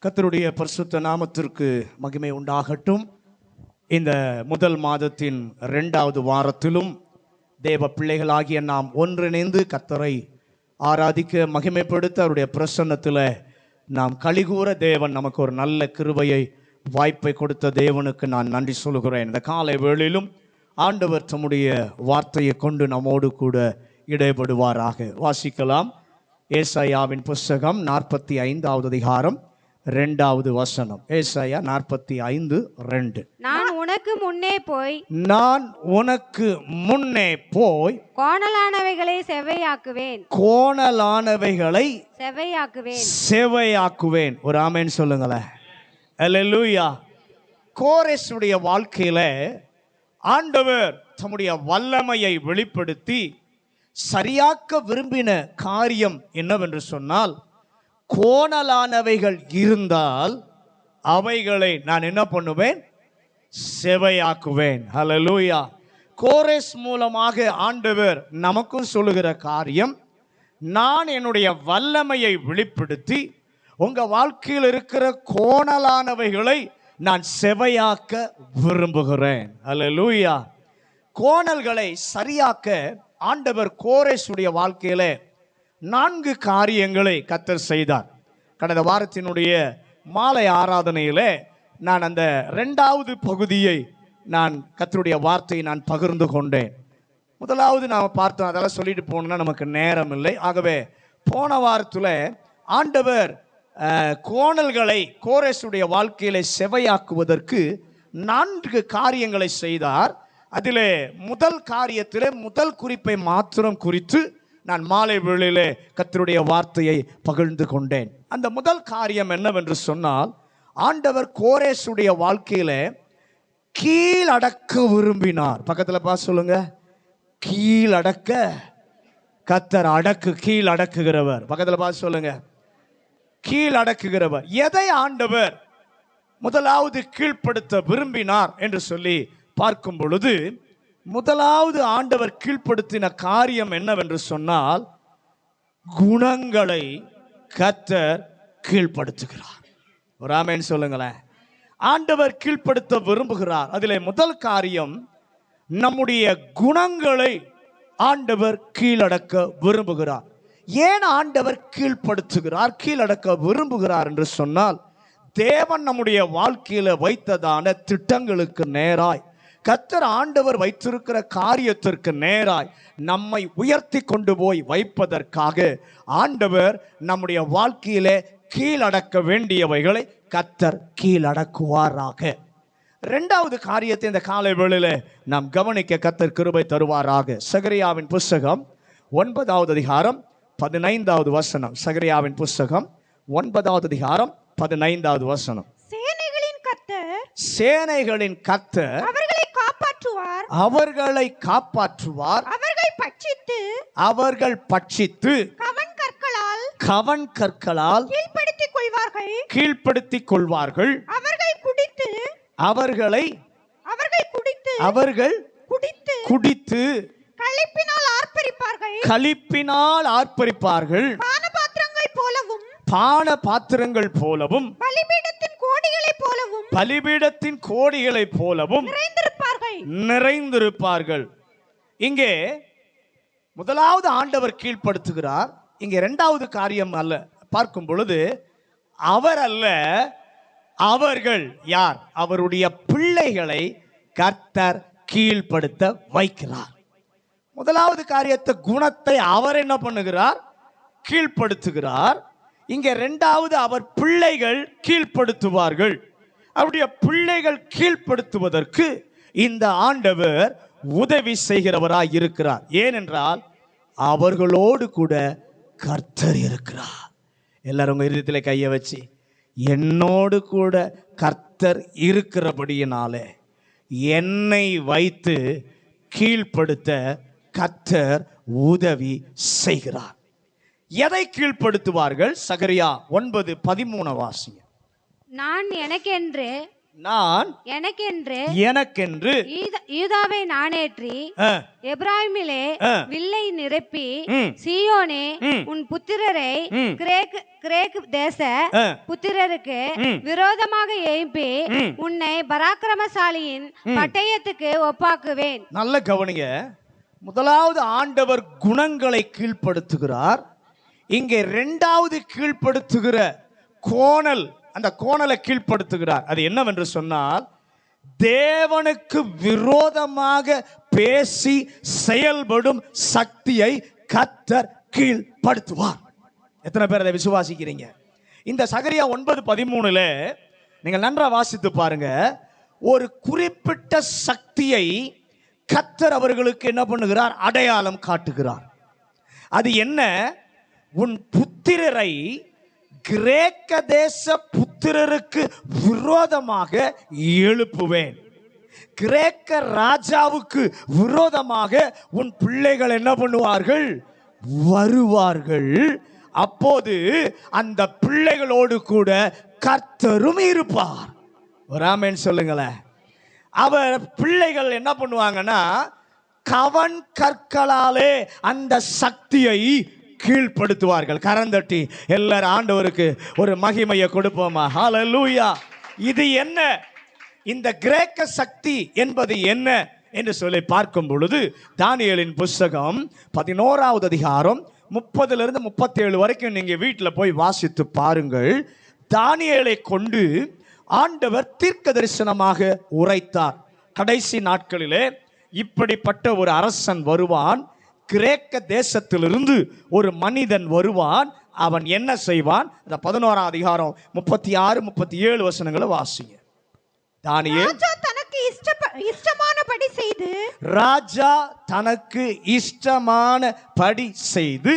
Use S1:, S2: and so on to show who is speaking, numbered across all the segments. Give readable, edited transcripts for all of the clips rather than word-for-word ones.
S1: கர்த்தருடைய பரிசுத்த நாமத்திற்கு மகிமை உண்டாகட்டும். இந்த முதல் மாதத்தின் 2வது வாரத்திலும் தேவ பிள்ளைகளாகிய நாம் ஒன்றிணைந்து கர்த்தரை ஆராதிக்க மகிமைப்படுத்த அவருடைய பிரசன்னத்தில் நாம் கலிகூற தேவன் நமக்கு ஒரு நல்ல கிருபையை வாய்ப்பை கொடுத்த தேவனுக்கு நான் நன்றி சொல்கிறேன். இந்த காலை வேளையிலும் ஆண்டவர் தம்முடைய வார்த்தையை கொண்டு நம்மோடு கூட இடைபடுவாராக. வாசிக்கலாம். ஏசாயாவின் புஸ்தகம் 45வது அதிகாரம் 2வது வசனம். ஏசாயா 45:2.
S2: நான் உனக்கு முன்னே போய் கோணலானவைகளை செவையாக்குவேன். ஒரு ஆமென் சொல்லுங்களேன். அல்லேலூயா. கோரேசுடைய வாழ்க்கையில ஆண்டவர் தம்முடைய வல்லமையை வெளிப்படுத்தி சரியாக்க விரும்பின காரியம் என்னவென்று சொன்னால், கோணலானவைகள் இருந்தால் அவைகளை நான் என்ன பண்ணுவேன்? செவையாக்குவேன். ஹல்லேலூயா. கோரேஸ் மூலமாக ஆண்டவர் நமக்கும் சொல்லுகிற காரியம், நான் என்னுடைய வல்லமையை வெளிப்படுத்தி உங்க வாழ்க்கையில் இருக்கிற கோணலானவைகளை நான் செவையாக்க விரும்புகிறேன். ஹல்லேலூயா. கோணல்களை சரியாக்க ஆண்டவர் கோரேசுடைய வாழ்க்கையில 4 காரியங்களை கர்த்தர் செய்தார். கடந்த வாரத்தினுடைய மாலை ஆராதனையில நான் அந்த 2வது பகுதியை நான் கர்த்தருடைய வார்த்தையை நான் பகிர்ந்து கொண்டேன். முதலாவது நாம் பார்த்தோம், அதெல்லாம் சொல்லிட்டு போனோம்னா நமக்கு நேரம் இல்லை. ஆகவே போன வாரத்தில் ஆண்டவர் கோணல்களை கோரேசுடைய வாழ்க்கையில செவையாக்குவதற்கு 4 காரியங்களை செய்தார். அதிலே முதல் காரியத்திலே முதல் குறிப்பை மாத்திரம் குறித்து நான் மாலை வேளையிலே கர்த்தருடைய வார்த்தையை பகிர்ந்து கொண்டேன். அந்த முதல் காரியம் என்னவென்று சொன்னால், ஆண்டவர் கோரேசுடைய வாழ்க்கையில கீழடக்க விரும்பினார். பக்கத்தில் பார்த்து சொல்லுங்க, கீழடக்க. கர்த்தர் கீழடக்குகிறவர். பக்கத்தில் பார்த்து சொல்லுங்க, கீழடக்குகிறவர். எதை ஆண்டவர் முதலாவது கீழ்ப்படுத்த விரும்பினார் என்று சொல்லி பார்க்கும் பொழுது, முதலாவது ஆண்டவர் கீழ்ப்படுத்தின காரியம் என்னவென்று சொன்னால், குணங்களை கர்த்தர் கீழ்ப்படுத்துகிறார். ஒரு ஆமென் சொல்லுங்களேன். ஆண்டவர் கீழ்ப்படுத்த விரும்புகிறார். அதிலே முதல் காரியம், நம்முடைய குணங்களை ஆண்டவர் கீழடக்க விரும்புகிறார். ஏன் ஆண்டவர் கீழடக்க விரும்புகிறார் என்று சொன்னால், தேவன் நம்முடைய வாழ்க்கையில வைத்ததான திட்டங்களுக்கு நேராய், கர்த்தர் ஆண்டவர் வைத்திருக்கிற காரியத்திற்கு நேராய் நம்மை உயர்த்தி கொண்டு போய் வைப்பதற்காக ஆண்டவர் நம்முடைய வாழ்க்கையிலே கீழடக்க வேண்டியவைகளை கர்த்தர் கீழடக்குவாராக. 2வது காரியத்தை இந்த காலை வேளையில நாம் கவனிக்க கர்த்தர் கிருபை தருவாராக. சகரியாவின் புஸ்தகம் 9வது அதிகாரம் 15வது வசனம். சகரியாவின் புஸ்தகம் 9வது அதிகாரம் 15வது வசனம். சேனைகளின் கர்த்தர் அவர்களை காப்பாற்றுவார். அவர்கள் பட்சித்து கவன் கற்களால் கீழ்ப்படுத்திக் கொள்வார்கள். அவர்கள் குடித்து களிப்பினால் ஆர்ப்பரிப்பார்கள். பான பாத்திரங்கள் போலவும் பலிபீடத்தின் கோடிகளைப் போலவும் நிறைந்திருப்பார்கள். இங்கே முதலாவது ஆண்டவர் கீழ்ப்படுத்துகிறார். இங்கே 2வது காரியம் அல்ல பார்க்கும் பொழுது, அவர் அல்ல, அவர்கள். யார்? அவருடைய பிள்ளைகளை கர்த்தர் கீழ்ப்படுத்த வைக்கிறார். முதலாவது காரியத்தை, குணத்தை அவர் என்ன பண்ணுகிறார்? கீழ்ப்படுத்துகிறார். இங்கே 2வது, அவர் பிள்ளைகள் கீழ்ப்படுத்துவார்கள். அவருடைய பிள்ளைகள் கீழ்ப்படுத்துவதற்கு இந்த ஆண்டவர் உதவி செய்கிறவராய் இருக்கிறார். ஏனென்றால் அவர்களோடு கூட கர்த்தர் இருக்கிறார். எல்லாரும் உங்க இதயத்தில் கையை வச்சு, என்னோடு கூட கர்த்தர் இருக்கிறபடியினாலே என்னை வைத்து கீழ்ப்படுத்த கர்த்தர் உதவி செய்கிறார். எதை கீழ்ப்படுத்துவார்கள்? சகரியா 9:13 வாசிங்க. நான் எனக்கென்று நான்
S3: எனக்கென்று யூதாவை நாணேற்றி எப்ராயிமிலே வில்லை நிரப்பி சீயோனே உன் புத்திரரை கிரேக்கு தேச புத்திரருக்கு விரோதமாக எழுப்பி உன்னை பராக்கிரமசாலியின் பட்டயத்துக்கு ஒப்பாக்குவேன்.
S2: நல்ல கவனிங்க. முதலாவது ஆண்டவர் குணங்களை கீழ்ப்படுத்துகிறார். இங்கே இரண்டாவது கீழ்ப்படுத்துகிற கோணல், அந்த கோணலை கீழ்ப்படுத்துகிறார். அது என்னவென்று சொன்னால், தேவனுக்கு விரோதமாக பேசி செயல்படும் சக்தியை கர்த்தர் கீழ்ப்படுத்துவார். எத்தனை பேர் அதை விசுவாசிக்கிறீங்க? இந்த சகரியா 9:13 நீங்கள் நன்றா வாசித்து பாருங்க. ஒரு குறிப்பிட்ட சக்தியை கர்த்தர் அவர்களுக்கு என்ன பண்ணுகிறார்? அடையாளம் காட்டுகிறார். அது என்ன? உன் புத்திரரை கிரேக்க தேச புத்திரருக்கு விரோதமாக எழுப்புவேன். கிரேக்க ராஜாவுக்கு விரோதமாக உன் பிள்ளைகள் என்ன பண்ணுவார்கள்? வருவார்கள். அப்போது அந்த பிள்ளைகளோடு கூட கர்த்தரும் இருப்பார். ஒரு ஆமென் சொல்லுங்களேன். அவர் பிள்ளைகள் என்ன பண்ணுவாங்கன்னா, கவன் கற்களாலே அந்த சக்தியை கீழ்ப்படுத்துவார்கள். கரந்தட்டி எல்லாரும் ஆண்டவருக்கு ஒரு மகிமையை கொடுப்போமா? ஹல்லேலூயா. இது என்ன? இந்த கிரேக்க சக்தி என்பது என்ன என்று சொல்லி பார்க்கும் பொழுது, தானியேலின் புஸ்தகம் 11வது அதிகாரம் 30 37 வரைக்கும் நீங்க வீட்டில் போய் வாசித்து பாருங்கள். தானியேலை கொண்டு ஆண்டவர் தீர்க்க தரிசனமாக உரைத்தார். கடைசி நாட்களிலே இப்படிப்பட்ட ஒரு அரசன் வருவான், கிரேக்க தேசத்திலிருந்து ஒரு மனிதன் வருவான். அவன் என்ன செய்வான்? 11ஆம் அதிகாரம் 36 37 வசனங்களை வாசிங்க. தானியேல் ராஜா தனக்கு இஷ்டமானபடி செய்து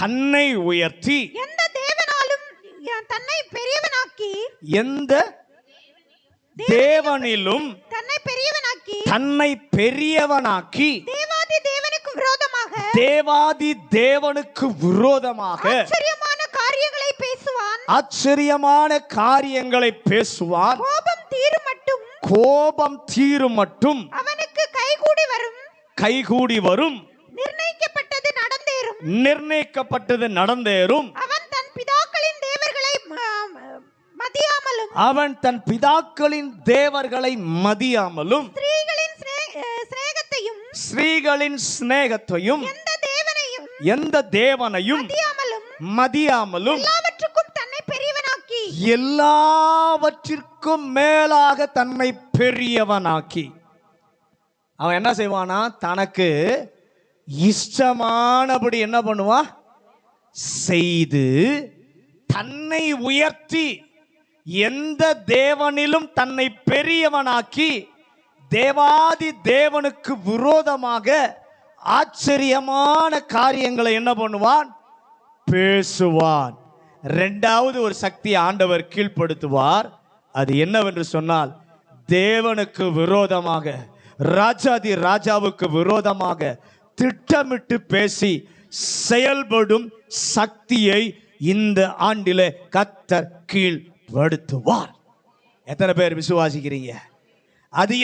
S2: தன்னை உயர்த்தி எந்த தேவனிலும் தன்னை பெரியவனாக்கி தேவாதி தேவனுக்கு விரோதமாக ஆச்சரியமான காரியங்களை பேசுவான். கோபம் தீரும் மட்டும் அவனுக்கு கைகூடி வரும். நிர்ணயிக்கப்பட்டது நடந்தேறும். அவன் தன் பிதாக்களின் தேவர்களை மதியாமலும் ஸ்ரீகளின் சிநேகத்தையும் எந்த தேவனையும் மதியாமலும் எல்லாவற்றிற்கும் மேலாக தன்னை பெரியவனாக்கி அவன் என்ன செய்வானா? தனக்கு இஷ்டமானபடி என்ன பண்ணுவான்? செய்து தன்னை உயர்த்தி எந்த தேவனிலும் தன்னை பெரியவனாக்கி தேவாதி தேவனுக்கு விரோதமாக ஆச்சரியமான காரியங்களை என்ன பண்ணுவான்? பேசுவான். இரண்டாவது ஒரு சக்தியை ஆண்டவர் கீழ்ப்படுத்துவார். அது என்னவென்று சொன்னால், தேவனுக்கு விரோதமாக, ராஜாதி ராஜாவுக்கு விரோதமாக திட்டமிட்டு பேசி செயல்படும் சக்தியை இந்த ஆண்டிலே கர்த்தர் கீழ்ப்படுத்துவார். எத்தனை பேர் விசுவாசிக்கிறீங்க? அது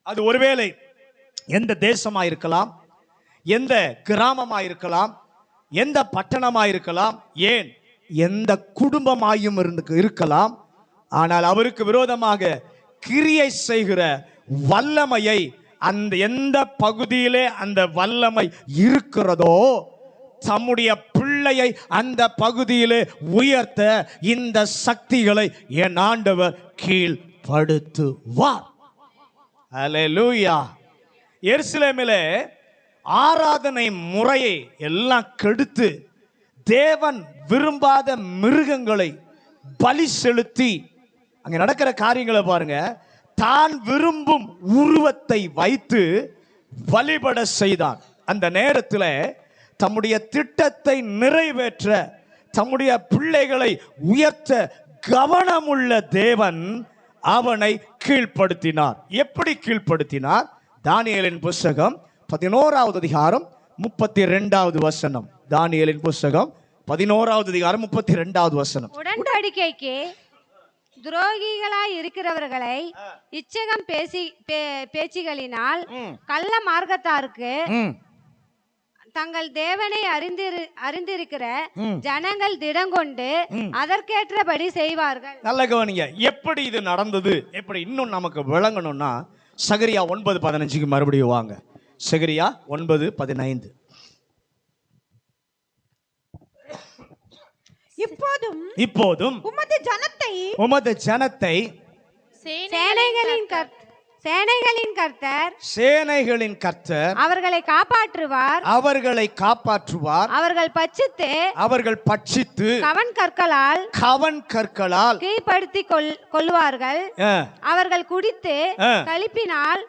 S2: அது ஒருவேளை எந்த தேசமா இருக்கலாம், எந்த கிராமமா இருக்கலாம், எந்த பட்டணமா இருக்கலாம், ஏன் எந்த குடும்பமாயும் இருக்கலாம். ஆனால் அவருக்கு விரோதமாக கிரியை செய்கிற வல்லமையை அந்த எந்த பகுதியிலே அந்த வல்லமை இருக்கிறதோ, தம்முடைய பிள்ளையை அந்த பகுதியிலே உயர்த்த இந்த சக்திகளை என் ஆண்டவர் கீழ்ப்படுத்துவார். அல்லேலூயா. எருசலேமிலே ஆராதனை முறையை எல்லாம் கெடுத்து தேவன் விரும்பாத மிருகங்களை பலி செலுத்தி அங்க நடக்கிற காரியங்களை பாருங்க. தான் விரும்பும் உருவத்தை வைத்து வழிபட செய்தான். அந்த நேரத்தில் தம்முடைய திட்டத்தை நிறைவேற்ற, தம்முடைய பிள்ளைகளை உயர்த்த கவனமுள்ள தேவன் அவனை கீழ்ப்படுத்தினார். எப்படி கீழ்ப்படுத்தினார்? தானியேலின் புஸ்தகம் 11வது அதிகாரம் 32வது வசனம். தானியேலின் புஸ்தகம் 11வது அதிகாரம் 32வது வசனம்.
S3: துரோகிகளாய் இருக்கிறவர்களை இச்சகம் பேச்சுகளினால் கள்ள மார்க்கத்தாருக்கு தங்கள் தேவனை அறிந்திருக்கிற ஜனங்கள் திடங்கொண்டு அதற்கேற்றபடி செய்வார்கள்.
S2: நல்ல கவனிங்க, எப்படி இது நடந்தது, எப்படி இன்னும் நமக்கு விளங்கணும்னா சகரியா 9:15 மறுபடியும் வாங்க. சகரியா 9:15. இப்போதும் உமது ஜனத்தை சேனைகளின் கர்த்தர்
S3: அவர்களை காப்பாற்றுவார்.
S2: அவர்கள் பட்சித்து கவன் கற்களால்
S3: கீழ்ப்படுத்தி கொள்வார்கள். அவர்கள் குடித்து களிப்பினால்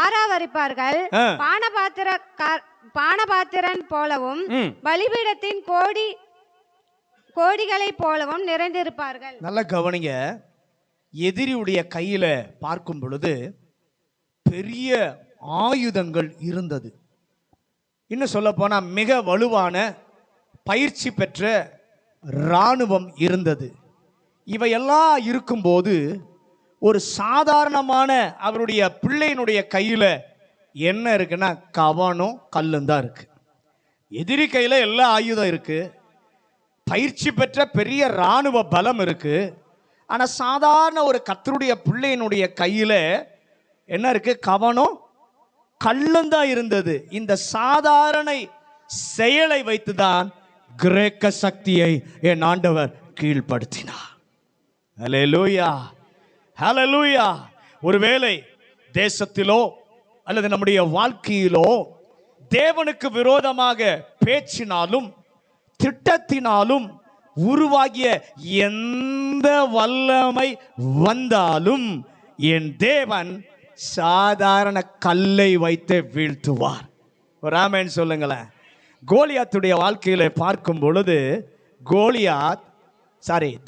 S3: ஆராவரிப்பார்கள். பானபாத்திரன் போலவும் பலிபீடத்தின் கோடிகளை போலவும் நிறைந்திருப்பார்கள்.
S2: நல்ல கவனிங்க, எதிரியுடைய கையில பார்க்கும் பொழுது பெரிய ஆயுதங்கள் இருந்தது. இன்னும் சொல்ல போனா மிக வலுவான பயிற்சி பெற்ற இராணுவம் இருந்தது. இவையெல்லாம் இருக்கும்போது ஒரு சாதாரணமான அவருடைய பிள்ளையினுடைய கையில என்ன இருக்குன்னா கவனும் கல்லும் தான் இருக்கு. எதிரி கையில எல்லா ஆயுதம் இருக்கு, பயிற்சி பெற்ற பெரிய இராணுவ பலம் இருக்கு. ஆனா சாதாரண ஒரு கர்த்தருடைய பிள்ளையினுடைய கையில என்ன இருக்கு? கவனும் கல்லும் தான் இருந்தது. இந்த சாதாரண செயலை வைத்துதான் கிரேக்க சக்தியை என் ஆண்டவர் கீழ்ப்படுத்தினார். ஹல்லேலூயா, ஹல்லேலூயா. ஒருவேளை தேசத்திலோ அல்லது நம்முடைய வாழ்க்கையிலோ தேவனுக்கு விரோதமாக பேச்சினாலும் திட்டத்தினாலும் உருவாகிய எந்த வல்லமை வந்தாலும் என் தேவன் சாதாரண கல்லை வைத்து வீழ்த்துவார். ஒரு ஆமென் சொல்லுங்களேன். கோலியாத்துடைய வாழ்க்கையில பார்க்கும் பொழுது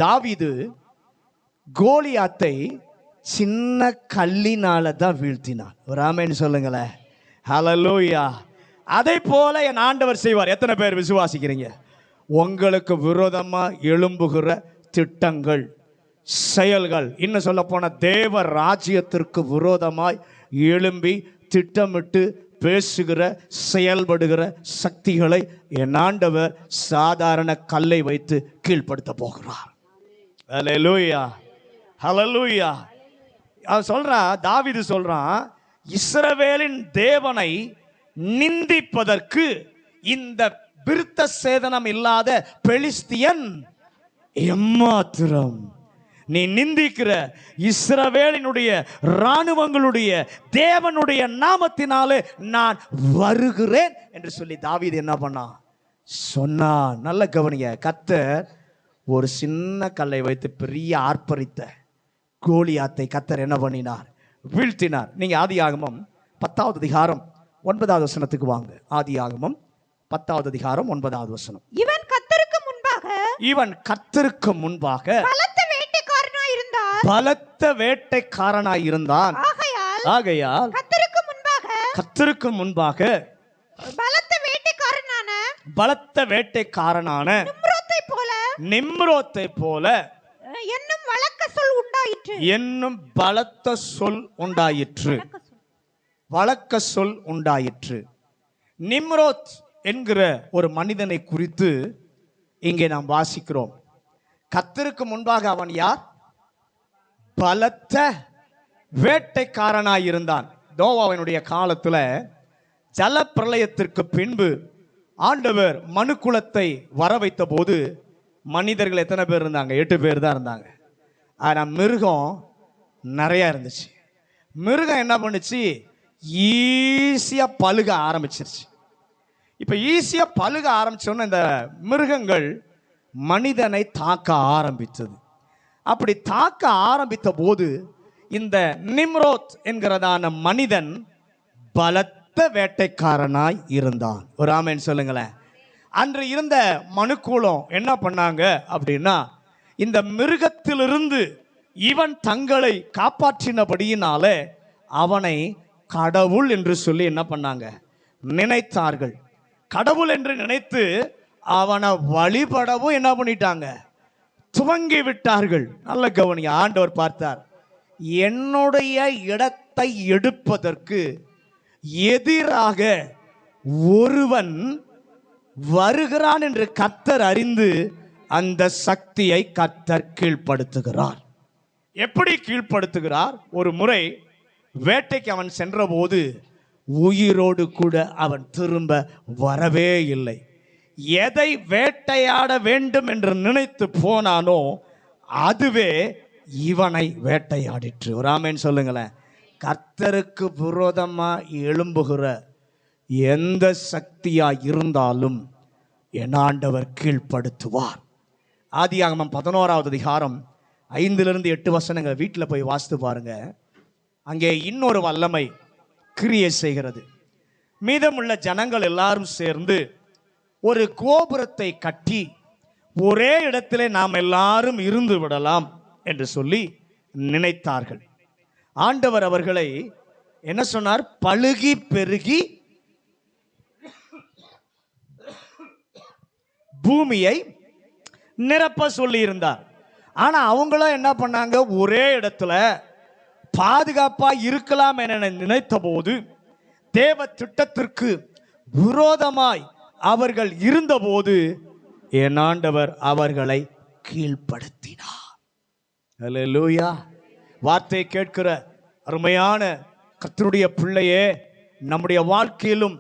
S2: தாவீது கோலியாத்தை சின்ன கல்லினால தான் வீழ்த்தினார். ஒரு ஆமென் சொல்லுங்களேன். ஹல்லேலூயா. அதை போல என் ஆண்டவர் செய்வார். எத்தனை பேர் விசுவாசிக்கிறீங்க? உங்களுக்கு விரோதமா எழும்புகிற திட்டங்கள், செயல்கள், இன்னும் சொல்ல போன தேவ ராஜ்யத்திற்கு விரோதமாய் எழும்பி திட்டமிட்டு பேசுகிற செயல்படுகிற சக்திகளை என் ஆண்டவர் சாதாரண கல்லை வைத்து கீழ்ப்படுத்த போகிறார். ஹல்லேலூயா, ஹல்லேலூயா. அவன் சொல்றான், தாவீது சொல்றான், இஸ்ரவேலின் தேவனை நிந்திப்பதற்கு இந்த விருத்த சேதனம் இல்லாத பெலிஸ்தியன் எம்மாத்திரம். நீ நிந்திக்கிற இஸ்ரவேலினுடைய இராணுவங்களுடைய தேவனுடைய நாமத்தினாலே நான் வருகிறேன் என்று சொல்லி தாவீது என்ன பண்ணான் சொன்னான். நல்ல கவனிங்க, கர்த்தர் ஒரு சின்ன கல்லை வைத்து பெரிய ஆர்ப்பரித்த கோலியாத்தை கர்த்தர் என்ன பண்ணினார்? வீழ்த்தினார். நீங்க ஆதியாகமம் 10வது அதிகாரம் 9வது வசனத்துக்கு வாங்க. ஆதியாகமம் 10வது அதிகாரம் 9வது வசனம்.
S4: இவன் கர்த்தருக்கு முன்பாக
S2: பலத்த வேட்டைக்காரனாய் இருந்தான். ஆகையால் கர்த்தருக்கு முன்பாக பலத்த வேட்டைக்காரனான நிம்ரோத்தை போல என்னும் பலத்த சொல் உண்டாயிற்று. வழக்க சொல் உண்டாயிற்று. நிம்ரோத் என்கிற ஒரு மனிதனை குறித்து இங்கே நாம் வாசிக்கிறோம். கர்த்தருக்கு முன்பாக அவன் யார்? பலத்த வேட்டைக்காரனாயிருந்தான். நோவாவினுடைய காலத்துல ஜலப்பிரளயத்திற்கு பின்பு ஆண்டவர் மனுக்குலத்தை வர வைத்த போது மனிதர்கள் எத்தனை பேர் இருந்தாங்க? 8 பேர் தான் இருந்தாங்க. ஆனா மிருகம் நிறைய இருந்துச்சு. மிருகம் என்ன பண்ணுச்சு? ஈஸியா பழுக ஆரம்பிச்சிருச்சு. இப்ப ஈஸியா பழுக ஆரம்பிச்சோன்னு இந்த மிருகங்கள் மனிதனை தாக்க ஆரம்பித்தது. அப்படி தாக்க ஆரம்பித்த போது இந்த நிம்ரோத் என்கிறதான மனிதன் பலத்த வேட்டைக்காரனாய் இருந்தான். ஒரு ஆமென் சொல்லுங்களேன். அன்று இருந்த மனுக்குலம் என்ன பண்ணாங்க அப்படின்னா, இந்த மிருகத்திலிருந்து இவன் தங்களை காப்பாற்றினபடியினாலே அவனை கடவுள் என்று சொல்லி என்ன பண்ணாங்க? நினைத்தார்கள். கடவுள் என்று நினைத்து அவனை வழிபடவும் என்ன பண்ணிட்டாங்க? துவங்கி விட்டார்கள். நல்ல கவனி, ஆண்டவர் பார்த்தார், என்னுடைய இடத்தை எடுப்பதற்கு எதிராக ஒருவன் வருகிறான் என்று கர்த்தர் அறிந்து அந்த சக்தியை கர்த்தர் கீழ்ப்படுத்துகிறார். எப்படி கீழ்ப்படுத்துகிறார்? ஒரு முறை வேட்டைக்கு அவன் சென்றபோது உயிரோடு கூட அவன் திரும்ப வரவே இல்லை. எதை வேட்டையாட வேண்டும் என்று நினைத்து போனானோ அதுவே இவனை வேட்டையாடிற்று. ஒரு ஆமென் சொல்லுங்களேன். கர்த்தருக்கு விரோதமா எழும்புகிற எந்த சக்தியா இருந்தாலும் என் ஆண்டவர் கீழ்ப்படுத்துவார். ஆதியாகமம் 11வது அதிகாரம் 5-8 வசனங்கள் வீட்டில் போய் வாசித்து பாருங்க. அங்கே இன்னொரு வல்லமை கிரியை செய்கிறது. மீதமுள்ள ஜனங்கள் எல்லாரும் சேர்ந்து ஒரு கோபுரத்தை கட்டி ஒரே இடத்திலே நாம் எல்லாரும் இருந்து விடலாம் என்று சொல்லி நினைத்தார்கள். ஆண்டவர் அவர்களை என்ன சொன்னார்? பலுகி பெருகி பூமியை நிரப்ப சொல்லி இருந்தார். ஆனா அவங்களும் என்ன பண்ணாங்க? ஒரே இடத்துல பாதுகாப்பா இருக்கலாம் என நினைத்த போது தேவ திட்டத்திற்கு விரோதமாய் அவர்கள் இருந்தபோது என் ஆண்டவர் அவர்களை கீழ்ப்படுத்தினார். அல்லேலூயா. வார்த்தை கேட்கிற அருமையான கர்த்தருடைய பிள்ளையே, நம்முடைய வாழ்க்கையிலும்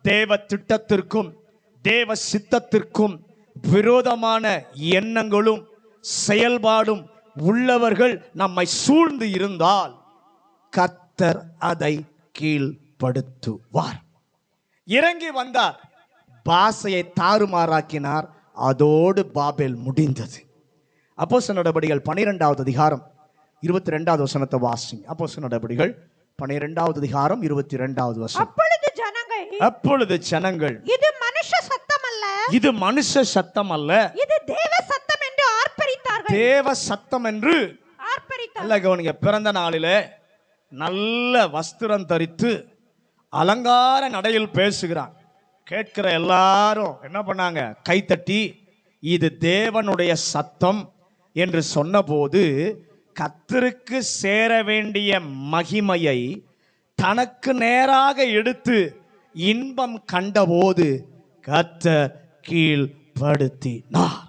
S2: தேவ திட்டத்திற்கும் தேவ சித்தத்திற்கும் விரோதமான எண்ணங்களும் செயல்பாடும் உள்ளவர்கள் நம்மை சூழ்ந்து இருந்தால் கர்த்தர் அதை கீழ்ப்படுத்துவார். இறங்கி வந்தார், பாஷையை தாறுமாறாக்கினார், அதோடு பாபேல் முடிந்தது. அப்போஸ்தலர் நடபடிகள் 12வது அதிகாரம் 22வது வசனத்தை வாசிங்க. அப்போஸ்தலர் நடபடிகள் 12வது அதிகாரம் 22வது வசனம். அப்பொழுது ஜனங்கள்
S3: இது மனுஷ சத்தம் அல்ல,
S2: இது மனுஷ சத்தம் அல்ல,
S3: இது தேவ சத்தம் என்று ஆர்ப்பரித்தார்கள்.
S2: தேவ சத்தம் என்று
S3: ஆர்ப்பரித்தார்கள்.
S2: நல்ல கவனிங்க. பிறந்த நாளிலே நல்ல வஸ்திரம் தரித்து அலங்கார நடையில் பேசுகிறான். கேட்கிற எல்லாரும் என்ன பண்ணாங்க? கைத்தட்டி இது தேவனுடைய சத்தம் என்று சொன்னபோது கர்த்தருக்கு சேர வேண்டிய மகிமையை தனக்கு நேராக எடுத்து இன்பம் கண்டபோது கர்த்தர் கீழ்ப்படுத்தினார்.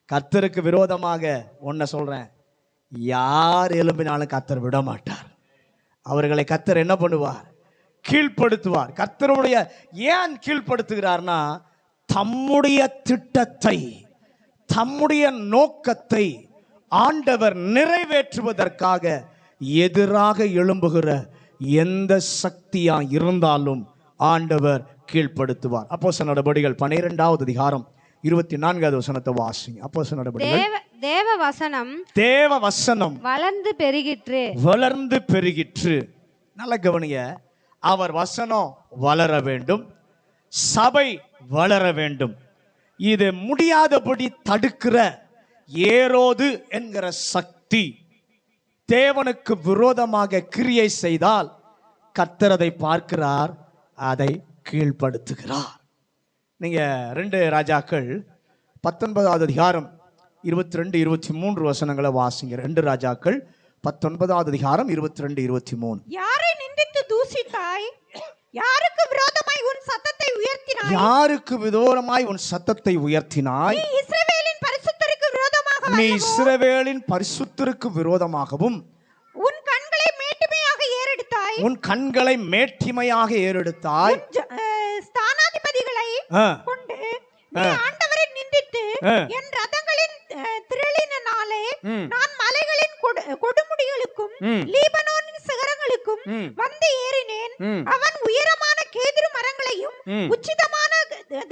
S2: கர்த்தருக்கு விரோதமாக ஒன்ன சொல்றேன், யார் எழும்பினாலும் கர்த்தர் விட மாட்டார். அவர்களை கர்த்தர் என்ன பண்ணுவார்? கீழ்ப்படுத்துவார். கர்த்தருடைய ஏன் கீழ்ப்படுத்துகிறார்னா, தம்முடைய திட்டத்தை தம்முடைய நோக்கத்தை ஆண்டவர் நிறைவேற்றுவதற்காக எதிராக எழும்புகிற எந்த சக்தியா இருந்தாலும் ஆண்டவர் கீழ்ப்படுத்துவார். அப்போஸ்தலர் நடபடிகள் 12வது அதிகாரம் 24வது வசனத்தை வாசிங்க. அப்போஸ்தலர் நடபடிகள்
S3: தேவ வசனம்
S2: தேவ வசனம்
S3: வளர்ந்து பெருகிற்று,
S2: வளர்ந்து பெருகிற்று. நல்ல கவனிய, அவர் வசனம் வளர வேண்டும், சபை வளர வேண்டும். இது முடியாதபடி தடுக்கிற ஏரோது என்கிற சக்தி தேவனுக்கு விரோதமாக கிரியை செய்தால் கர்த்தர் அதை பார்க்கிறார், அதை கீழ்ப்படுத்துகிறார். நீங்க 2 ராஜாக்கள் 19வது அதிகாரம் 22-23 வசனங்களை வாசிங்க. 2 ராஜாக்கள் 19வது அதிகாரம் 22-23.
S3: யாரை நிந்தித்து தூசித்தாய்? யாருக்கு விரோதமாய் உன் சத்தத்தை உயர்த்தினாய்?
S2: யாருக்கு விரோதமாய் உன் சத்தத்தை உயர்த்தினாய்?
S3: நீ இஸ்ரவேலின் பரிசுத்தருக்கு விரோதமாக
S2: நீ இஸ்ரவேலின் பரிசுத்தருக்கு விரோதமாகவும்
S3: உன் கண்களை மேட்டிமையாக ஏறெடுத்தாய்.
S2: உன் கண்களை மேட்டிமையாக ஏறெடுத்தாய்.
S3: ஸ்தானாதிபதிகளை கொண்டு நீ ஆண்டவரை நிந்தித்து என் ரதங்களின் திரளினாலே நான் மலைகளின் கொடுமுடிகளுக்கும் லீபனோனின் சிகரங்களுக்கும் வந்து ஏறினேன். அவன் உயரமான கேதுரு மரங்களையும் உச்சிதமான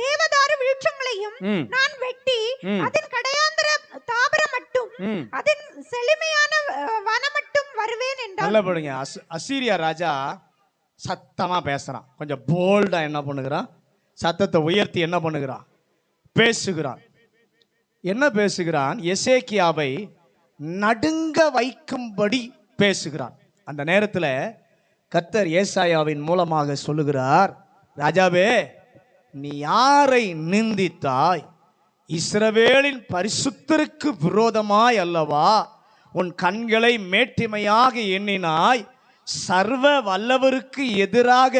S3: தேவதாரு விருட்சங்களையும் நான் வெட்டி அதன் கடையாந்திர தாவரம் மட்டும் அதன் செழுமையான வனம் மட்டும் வருவேன் என்றார்.
S2: நல்லபடிங்க. அசீரியா ராஜா சத்தமா பேசுறான். கொஞ்சம் போல்டா என்ன பண்ணுகிறான்? சத்தத்தை உயர்த்தி என்ன பண்ணுகிறான்? பேசுகிறான். என்ன பேசுகிறான்? எசேக்கியாவை நடுங்க வைக்கும்படி பேசுகிறான். அந்த நேரத்தில் கர்த்தர் ஏசாயாவின் மூலமாக சொல்லுகிறார், ராஜாவே, நீ யாரை நிந்தித்தாய்? இஸ்ரவேலின் பரிசுத்தருக்கு விரோதமாய் அல்லவா உன் கண்களை மேட்டிமையாக எண்ணினாய்? சர்வ வல்லவருக்கு எதிராக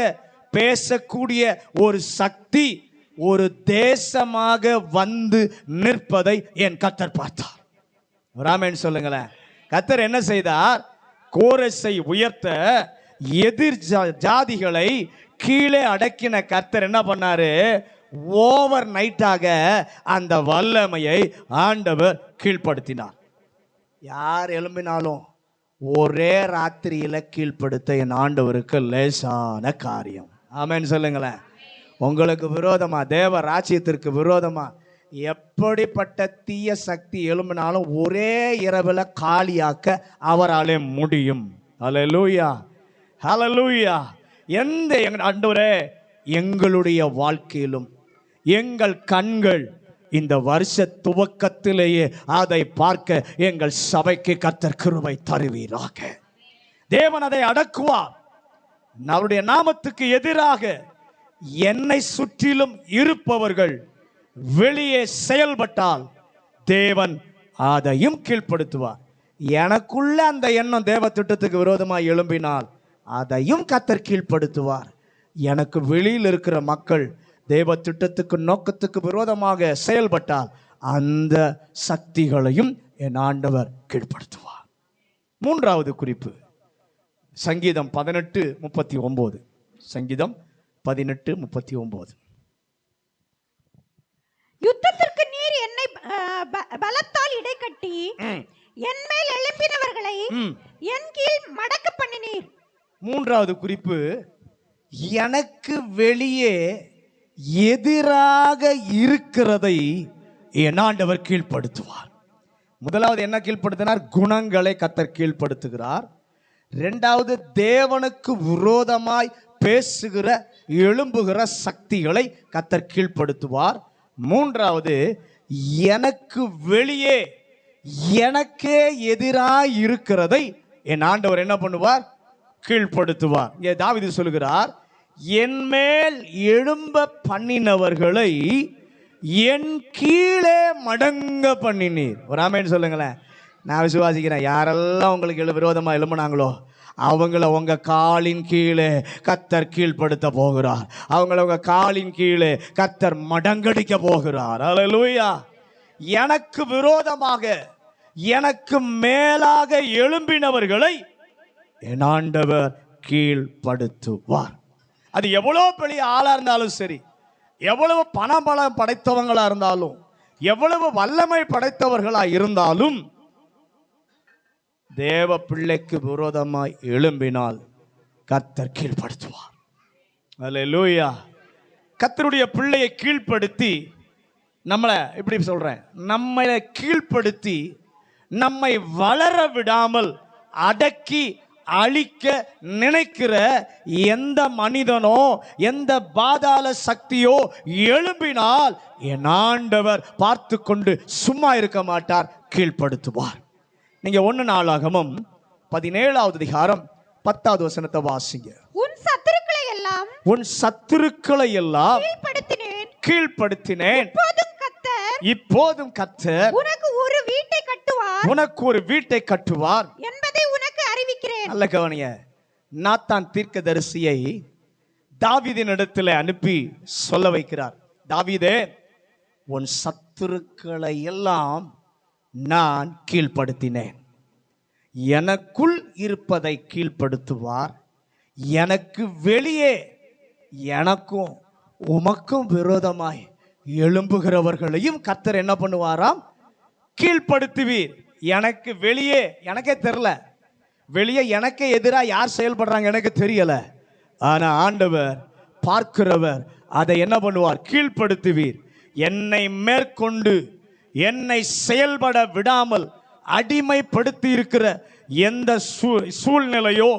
S2: பேசக்கூடிய ஒரு சக்தி ஒரு தேசமாக வந்து நிற்பதை என் கர்த்தர் பார்த்தார். ராமன் சொல்லுங்களேன். கர்த்தர் என்ன செய்தார்? கோரஸை உயர்த்த எதிர் ஜாதிகளை கீழே அடக்கின கர்த்தர் என்ன பண்ணாரு? ஓவர் நைட்டாக அந்த வல்லமையை ஆண்டவர் கீழ்ப்படுத்தினார். யார் எழும்பினாலும் ஒரே ராத்திரியில கீழ்ப்படுத்த என் ஆண்டவருக்கு லேசான காரியம். ஆமென் சொல்லுங்களேன். உங்களுக்கு விரோதமா, தேவ ராஜ்யத்திற்கு விரோதமா எப்படிப்பட்ட தீய சக்தி எழும்பினாலும் ஒரே இரவுல காலியாக்க அவராலே முடியும். ஹல்லேலூயா, ஹல்லேலூயா. எந்த ஆண்டவரே, எங்களுடைய வாழ்க்கையிலும் எங்கள் கண்கள் இந்த வருஷ துவக்கத்திலேயே அதை பார்க்க எங்கள் சபைக்கு கர்த்தர் கிருபை தருவீராக. தேவன் அதை அடக்குவார். அவருடைய நாமத்துக்கு எதிராக என்னை சுற்றிலும் இருப்பவர்கள் வெளியே செயல்பட்டால் தேவன் அதையும் கீழ்ப்படுத்துவார். எனக்குள்ள அந்த எண்ணம் தேவ திட்டத்துக்கு விரோதமாக எழும்பினால் அதையும் கர்த்தர் கீழ்ப்படுத்துவார். எனக்கு வெளியில் இருக்கிற மக்கள் தேவ திட்டத்துக்கு நோக்கத்துக்கு விரோதமாக செயல்பட்டால் அந்த சக்திகளையும் என் ஆண்டவர் கீழ்ப்படுத்துவார். மூன்றாவது குறிப்பு சங்கீதம் 18:39. சங்கீதம் 18:39.
S3: யுத்தத்திற்கு நீர் என்னை பலத்தால் இடைக்கட்டி என் மேல் எழுப்பினவர்களை என் கீழ் மடக்க பண்ணினீர்.
S2: மூன்றாவது குறிப்பு, எனக்கு வெளியே எதிராக இருக்கிறதை என் ஆண்டவர் கீழ்ப்படுத்துவார். முதலாவது என்ன கீழ்ப்படுத்தினார்? குணங்களை கர்த்தர் கீழ்ப்படுத்துகிறார். இரண்டாவது, தேவனுக்கு விரோதமாய் பேசுகிற எழும்புகிற சக்திகளை கர்த்தர் கீழ்ப்படுத்துவார். மூன்றாவது, எனக்கு வெளியே எனக்கே எதிராக இருக்கிறதை என் ஆண்டவர் என்ன பண்ணுவார்? கீழ்ப்படுத்துவார். இங்கே தாவீது சொல்கிறார், என் மேல் எழும்ப பண்ணினவர்களை என் கீழே மடங்க பண்ணினீர். ஒரு ஆமென் சொல்லுங்களேன். நான் விசுவாசிக்கிறேன், யாரெல்லாம் உங்களுக்கு விரோதமாக எழும்பினாங்களோ அவங்கள உங்க காலின் கீழே கர்த்தர் கீழ்ப்படுத்த போகிறார். அவங்கள உங்க காலின் கீழே கர்த்தர் மடங்கடிக்க போகிறார். அல்லேலூயா. எனக்கு விரோதமாக எனக்கு மேலாக எழும்பினவர்களை என் ஆண்டவர் கீழ்ப்படுத்துவார். அது எவ்வளவு பெரிய ஆளா இருந்தாலும் சரி, எவ்வளவு பணபலம் படைத்தவங்களா இருந்தாலும், எவ்வளவு வல்லமை படைத்தவர்களா இருந்தாலும், தேவ பிள்ளைக்கு விரோதமாய் எழும்பினால் கர்த்தர் கீழ்ப்படுத்துவார். அல்லேலூயா. கர்த்தருடைய பிள்ளையை கீழ்ப்படுத்தி நம்மளை இப்படி சொல்றேன், நம்மளை கீழ்ப்படுத்தி நம்மை வளர விடாமல் அடக்கி அழிக்க நினைக்கிற எந்த மனிதனோ எந்த பாதாள சக்தியோ எழும்பினால் என் ஆண்டவர் பார்த்து கொண்டு சும்மா இருக்க மாட்டார், கீழ்ப்படுத்துவார். நீங்க 1 நாளாகமம் 17வது அதிகாரம் 10வது வசனத்தை வாசிங்க.
S3: உன் சத்துருக்களை எல்லாம்
S2: கீழ்ப்படுத்தினேன். இப்போதும் கர்த்தர் உனக்கு ஒரு வீட்டை கட்டுவார்
S3: என்பதை உனக்கு அறிவிக்கிறேன்.
S2: நல்ல கவனிங்க. நாத்தான் தீர்க்கதரிசியை தாவீதின் இடத்துல அனுப்பி சொல்ல வைக்கிறார். தாவீதே, உன் சத்துருக்களை எல்லாம் நான் கீழ்ப்படுத்தினேன். எனக்குள் இருப்பதை கீழ்ப்படுத்துவார். எனக்கு வெளியே எனக்கும் உமக்கும் விரோதமாய் எழும்புகிறவர்களையும் கர்த்தர் என்ன பண்ணுவாராம்? கீழ்ப்படுத்துவீர். எனக்கு வெளியே எனக்கே தெரியல, வெளியே எனக்கே எதிராக யார் செயல்படுறாங்க எனக்கு தெரியல. ஆனா ஆண்டவர் பார்க்கிறவர், அதை என்ன பண்ணுவார்? கீழ்ப்படுத்துவீர். என்னை மேற்கொண்டு என்னை செயல்பட விடாமல் அடிமைப்படுத்தி இருக்கிற எந்த சூழ்நிலையோ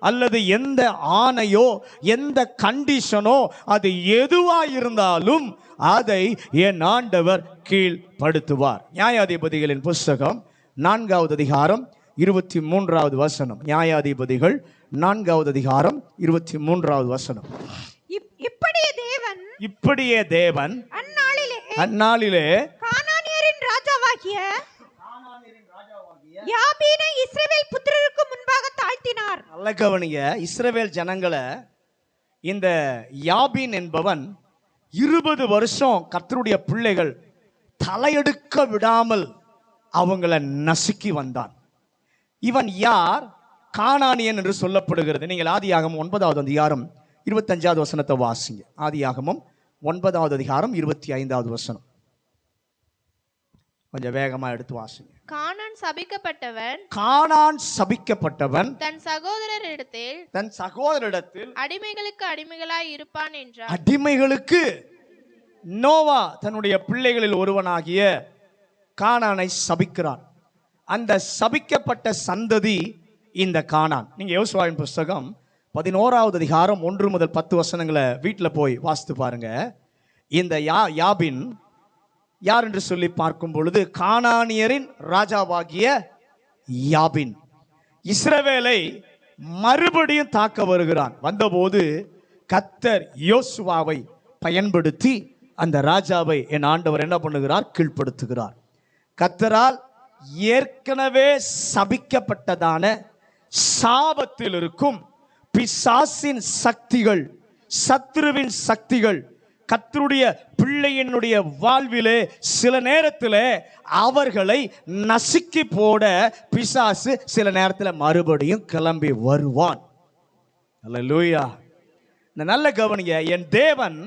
S2: அல்லது எந்த ஆணையோ எந்த கண்டிஷனோ அது எதுவாக இருந்தாலும் அதை என் ஆண்டவர் கீழ்ப்படுத்துவார். நியாயாதிபதிகளின் புஸ்தகம் 4வது அதிகாரம் 23வது வசனம். நியாயாதிபதிகள் 4வது அதிகாரம் 23வது வசனம்.
S3: இப்படியே தேவன்
S2: அந்நாளிலே
S3: ராஜாவாகிய யாபீனை இஸ்ரவேல் புத்திரருக்கு முன்பாக தாழ்த்தினார்.
S1: நல்ல கவனிங்க, இஸ்ரவேல் ஜனங்களை இந்த யாபீன் என்பவன் 20 வருஷம் கர்த்தருடைய பிள்ளைகள் தலையெடுக்க விடாமல் அவங்கள நசுக்கி வந்தான். இவன் யார்? கானானியன் என்று சொல்லப்படுகிறது. நீங்கள் ஆதியாகமம் 9வது அதிகாரம் 25வது வசனத்தை வாசிங்க. ஆதியாகமம் 9வது அதிகாரம் 25வது வசனம். கொஞ்சம் வேகமா எடுத்து வாசிங்க.
S4: கானான் சபிக்கப்பட்டவன்,
S1: கானான் சபிக்கப்பட்டவன்
S4: தன் சகோதரரிடத்தில் அடிமைகளுக்கு அடிமைகளாய் இருப்பான் என்றார்.
S1: அடிமைகளுக்கு நோவா தன்னுடைய பிள்ளைகளில் ஒருவனாகிய கானானை சபிக்கிறான். அந்த சபிக்கப்பட்ட சந்ததி இந்த கானான். நீங்க யோசுவாவின் புஸ்தகம் 11வது அதிகாரம் 1 முதல் 10 வசனங்களை வீட்டில் போய் வாசித்து பாருங்க. இந்த யாபின் யார் என்று சொல்லி பார்க்கும் பொழுது கானானியரின் ராஜாவாகிய யாபின் இஸ்ரவேலை மறுபடியும் தாக்க வருகிறான். வந்தபோது கர்த்தர் யோசுவாவை பயன்படுத்தி அந்த ராஜாவை என் ஆண்டவர் என்ன பண்ணுகிறார்? கீழ்ப்படுத்துகிறார். கர்த்தரால் ஏற்கனவே சபிக்கப்பட்டதான சாபத்தில் இருக்கும் பிசாசின் சக்திகள், சத்துருவின் சக்திகள் கர்த்தருடைய பிள்ளையினுடைய வாழ்விலே சில நேரத்தில் அவர்களை நசுக்கி போட பிசாசு சில நேரத்தில் மறுபடியும் கிளம்பி வருவான். அல்லேலூயா. இந்த நல்ல கவனிங்க, என் தேவன்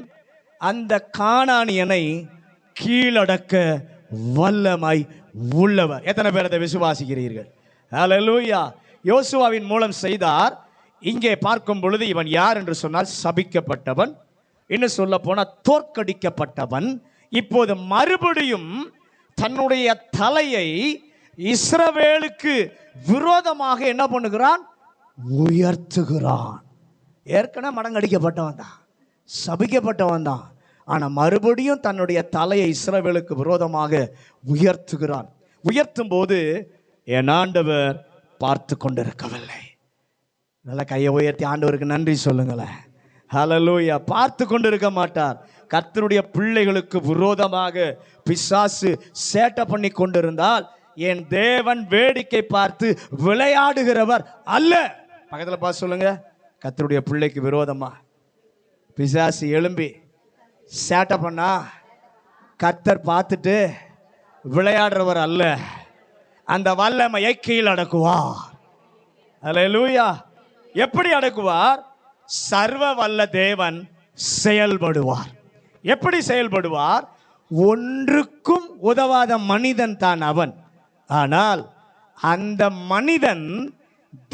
S1: அந்த கானானியனை கீழடக்க வல்லமை உள்ளவர். எத்தனை பேர் அதை விசுவாசிக்கிறீர்கள்? அல்லேலூயா. யோசுவாவின் மூலம் செய்தார். இங்கே பார்க்கும் பொழுது இவன் யார் என்று சொன்னால் சபிக்கப்பட்டவன், இன்னும் சொல்ல போனா தோற்கடிக்கப்பட்டவன். இப்போது மறுபடியும் தன்னுடைய தலையை இஸ்ரவேலுக்கு விரோதமாக என்ன பண்ணுகிறான்? உயர்த்துகிறான். ஏற்கனவே மடங்கடிக்கப்பட்டவன் தான், சபிக்கப்பட்டவன் தான். ஆனால் மறுபடியும் தன்னுடைய தலையை இஸ்ரவேலுக்கு விரோதமாக உயர்த்துகிறான். உயர்த்தும் போது என் ஆண்டவர் பார்த்து கொண்டிருக்கவில்லை. நல்ல கையை உயர்த்தி ஆண்டவருக்கு நன்றி சொல்லுங்களேன். ஹல்லேலூயா. பார்த்து கொண்டிருக்க மாட்டார். கர்த்தருடைய பிள்ளைகளுக்கு விரோதமாக பிசாசு சேட்டை பண்ணி கொண்டிருந்தால் என் தேவன் வேடிக்கை பார்த்து விளையாடுகிறவர் அல்ல. பக்கத்தில் பார்த்து சொல்லுங்க, கர்த்தருடைய பிள்ளைக்கு விரோதமா பிசாசு எழும்பி சேட்டை பண்ணா கர்த்தர் பார்த்துட்டு விளையாடுறவர் அல்ல. அந்த வல்லமையை கீழ் அடக்குவார். ஹல்லேலூயா. எப்படி அடக்குவார்? சர்வ வல்ல தேவன் செயல்படுவார். எப்படி செயல்படுவார்? ஒன்றுக்கும் உதவாத மனிதன் தான் அவன். ஆனால் அந்த மனிதன்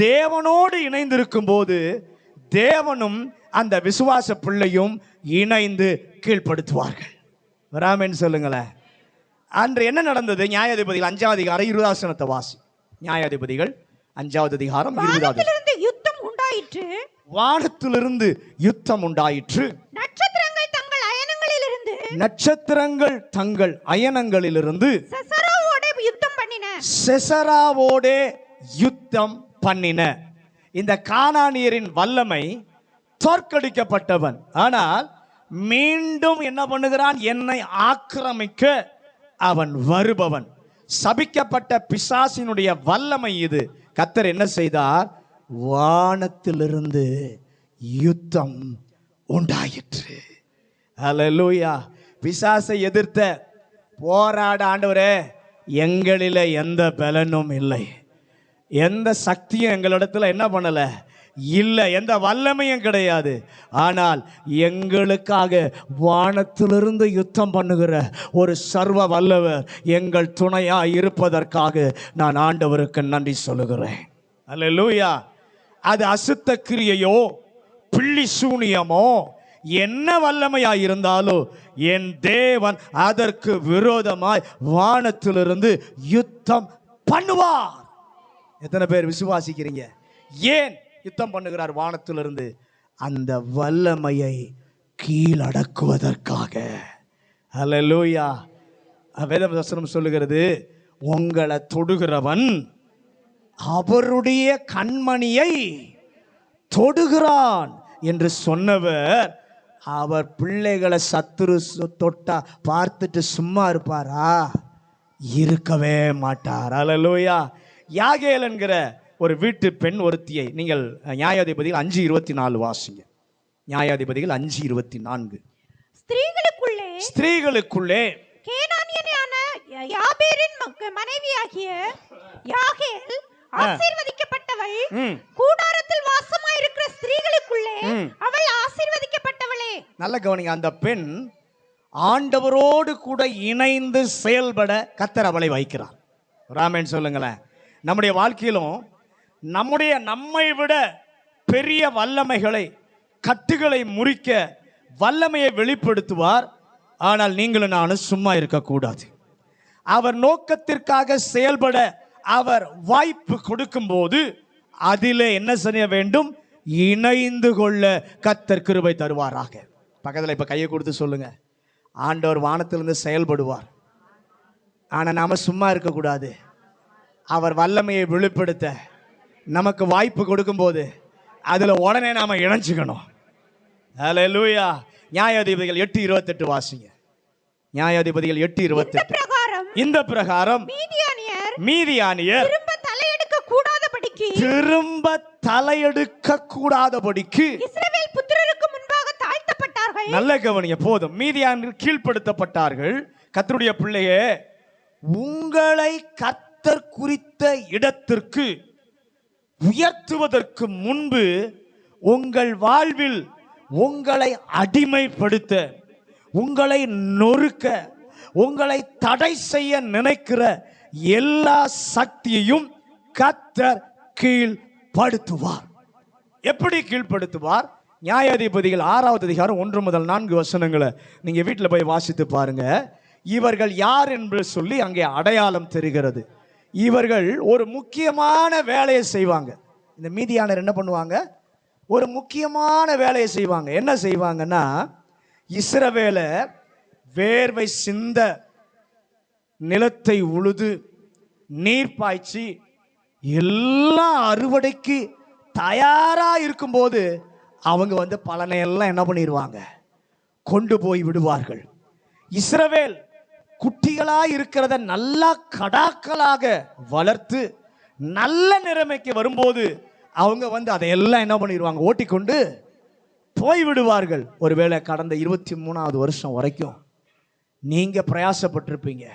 S1: தேவனோடு இணைந்திருக்கும் போது தேவனும் அந்த விசுவாச பிள்ளையும் இணைந்து கீழ்ப்படுத்துவார்கள். வராமன்னு சொல்லுங்களேன். அன்று என்ன நடந்தது? நியாயாதிபதிகள் 5வது அதிகாரம் 20வது வசனத்தை வாசி. நியாயாதிபதிகள் 5வது அதிகாரம் 20வது.
S3: யுத்தம் உண்டாயிற்று.
S1: வானத்திலிருந்து யுத்தம் உண்டாயிற்று.
S3: நட்சத்திரங்கள் தங்கள் அயனங்களிலிருந்து
S1: செசராவோடே யுத்தம் பண்ணின. இந்த கானானியரின் வல்லமை தோற்கடிக்கப்பட்டவன். ஆனால் மீண்டும் என்ன பண்ணுகிறான்? என்னை ஆக்கிரமிக்க அவன் வருபவன். சபிக்கப்பட்ட பிசாசினுடைய வல்லமை இது. கர்த்தர் என்ன செய்தார்? வானத்திலிருந்து யுத்தம் உண்டாயிற்று. அல்லேலூயா. பிசாசை எதிர்த்த போராட ஆண்டவரே, எங்களில எந்த பலனும் இல்லை, எந்த சக்தியும் எங்களிடத்துல என்ன பண்ணல இல்லை, எந்த வல்லமையும் கிடையாது. ஆனால் எங்களுக்காக வானத்திலிருந்து யுத்தம் பண்ணுகிற ஒரு சர்வ வல்லவர் எங்கள் துணையா இருப்பதற்காக நான் ஆண்டவருக்கு நன்றி சொல்லுகிறேன். அல்லேலூயா. அது அசுத்த கிரியையோ பில்லி சூனியமோ என்ன வல்லமையாய் இருந்தாலும் என் தேவன் அதற்கு விரோதமாய் வானத்திலிருந்து யுத்தம் பண்ணுவார். எத்தனை பேர் விசுவாசிக்கிறீங்க? ஏன் யுத்தம் பண்ணுகிறார் வானத்திலிருந்து? அந்த வல்லமையை கீழடக்குவதற்காக. அல்லேலூயா. வேதவசனம் சொல்லுகிறது, உங்களை தொடுகிறவன் அவருடைய கண்மணியை தொடுகிறான் என்று சொன்னவர் அவர் பிள்ளைகளை சத்துரு தொட்டா பார்த்துட்டு சும்மா இருப்பாரா?
S2: இருக்கவே மாட்டார். அல்லேலூயா. யாகேல் என்கிற ஒரு வீட்டு பெண் ஒருத்தியை நீங்கள் நியாயாதிபதிகள் 5:24 வாசிங்க. நியாயாதிபதிகள் 5:24. ஸ்திரீகளுக்குள்ளே
S3: கேனானியனான யாபேரின் மனைவியாகிய யாகேல் ஆசீர்வதிக்கப்பட்டவள். கூடாரத்தில் வாசமாயிருக்கிற ஸ்திரீகளுக்குள்ளே அவள் ஆசீர்வதிக்கப்பட்டவளே.
S2: நல்ல கவனிங்க. அந்த பெண் ஆண்டவரோடு கூட இணைந்து செயல்பட கர்த்தர் அவளை வைக்கிறார். ராமன் சொல்லுங்களேன். நம்முடைய வாழ்க்கையிலும் நம்மை விட பெரிய வல்லமைகளை, கட்டுகளை முறிக்க வல்லமையை வெளிப்படுத்துவார். ஆனால் நீங்களும் நானும் சும்மா இருக்கக்கூடாது. அவர் நோக்கத்திற்காக செயல்பட அவர் வாய்ப்பு கொடுக்கும் போது அதிலே என்ன செய்ய வேண்டும்? இணைந்து கொள்ள கர்த்தர் கிருபை தருவாராக. பக்கத்தில் இப்ப கையை கொடுத்து சொல்லுங்க, ஆண்டவர் வானத்திலிருந்து செயல்படுவார். ஆனா நாம சும்மா இருக்கக்கூடாது. அவர் வல்லமையை வெளிப்படுத்த நமக்கு வாய்ப்பு கொடுக்கும் போது அதுல உடனே நாம இணைஞ்சுக்கணும். ஹல்லேலூயா. நியாயாதிபதிகள் 8:28 வாசிங்க. நியாயாதிபதிகள் 8:28. இந்த பிரகாரம் மீதியானியர் திரும்ப தலையெடுக்க கூடாதபடிக்கு
S3: இஸ்ரவேல் புத்திரருக்கு முன்பாக தாழ்த்தப்பட்டார்கள்.
S2: நல்ல கவனிங்க. போதும். மீதியானியர் கீழ்ப்படுத்தப்பட்டார்கள். கர்த்தருடைய பிள்ளையே, உங்களை கர்த்தர் குறித்த இடத்திற்கு உயர்த்துவதற்கு முன்பு உங்கள் வாழ்வில் உங்களை அடிமைப்படுத்த, உங்களை நொறுக்க, உங்களை தடை செய்ய நினைக்கிற எல்லா சக்தியையும் கர்த்தர் கீழ்ப்படுத்துவார். எப்படி கீழ்ப்படுத்துவார்? நியாயாதிபதிகள் 6வது அதிகாரம் 1 முதல் 4 வசனங்களை நீங்க வீட்டில் போய் வாசித்து பாருங்க. இவர்கள் யார் என்று சொல்லி அங்கே அடையாளம் தெரிகிறது. இவர்கள் ஒரு முக்கியமான வேலையை செய்வாங்க. இந்த மீதியானர் என்ன பண்ணுவாங்க? ஒரு முக்கியமான வேலையை செய்வாங்க. என்ன செய்வாங்கன்னா, இஸ்ரவேலை வேர்வை சிந்த நிலத்தை உழுது நீர் பாய்ச்சி எல்லாம் அறுவடைக்கு தயாரா இருக்கும்போது அவங்க பலனை எல்லாம் என்ன பண்ணிடுவாங்க? கொண்டு போய் விடுவார்கள். இஸ்ரவேல் குட்டிகளா இருக்கிறத நல்லா கடாக்களாக வளர்த்து நல்ல நிலைமைக்கு வரும்போது அவங்க அதையெல்லாம் என்ன பண்ணிடுவாங்க? ஓட்டிக்கொண்டு போய் விடுவார்கள். ஒருவேளை கடந்த 23வது வருஷம் வரைக்கும் நீங்க பிரயாசப்பட்டிருப்பீங்க,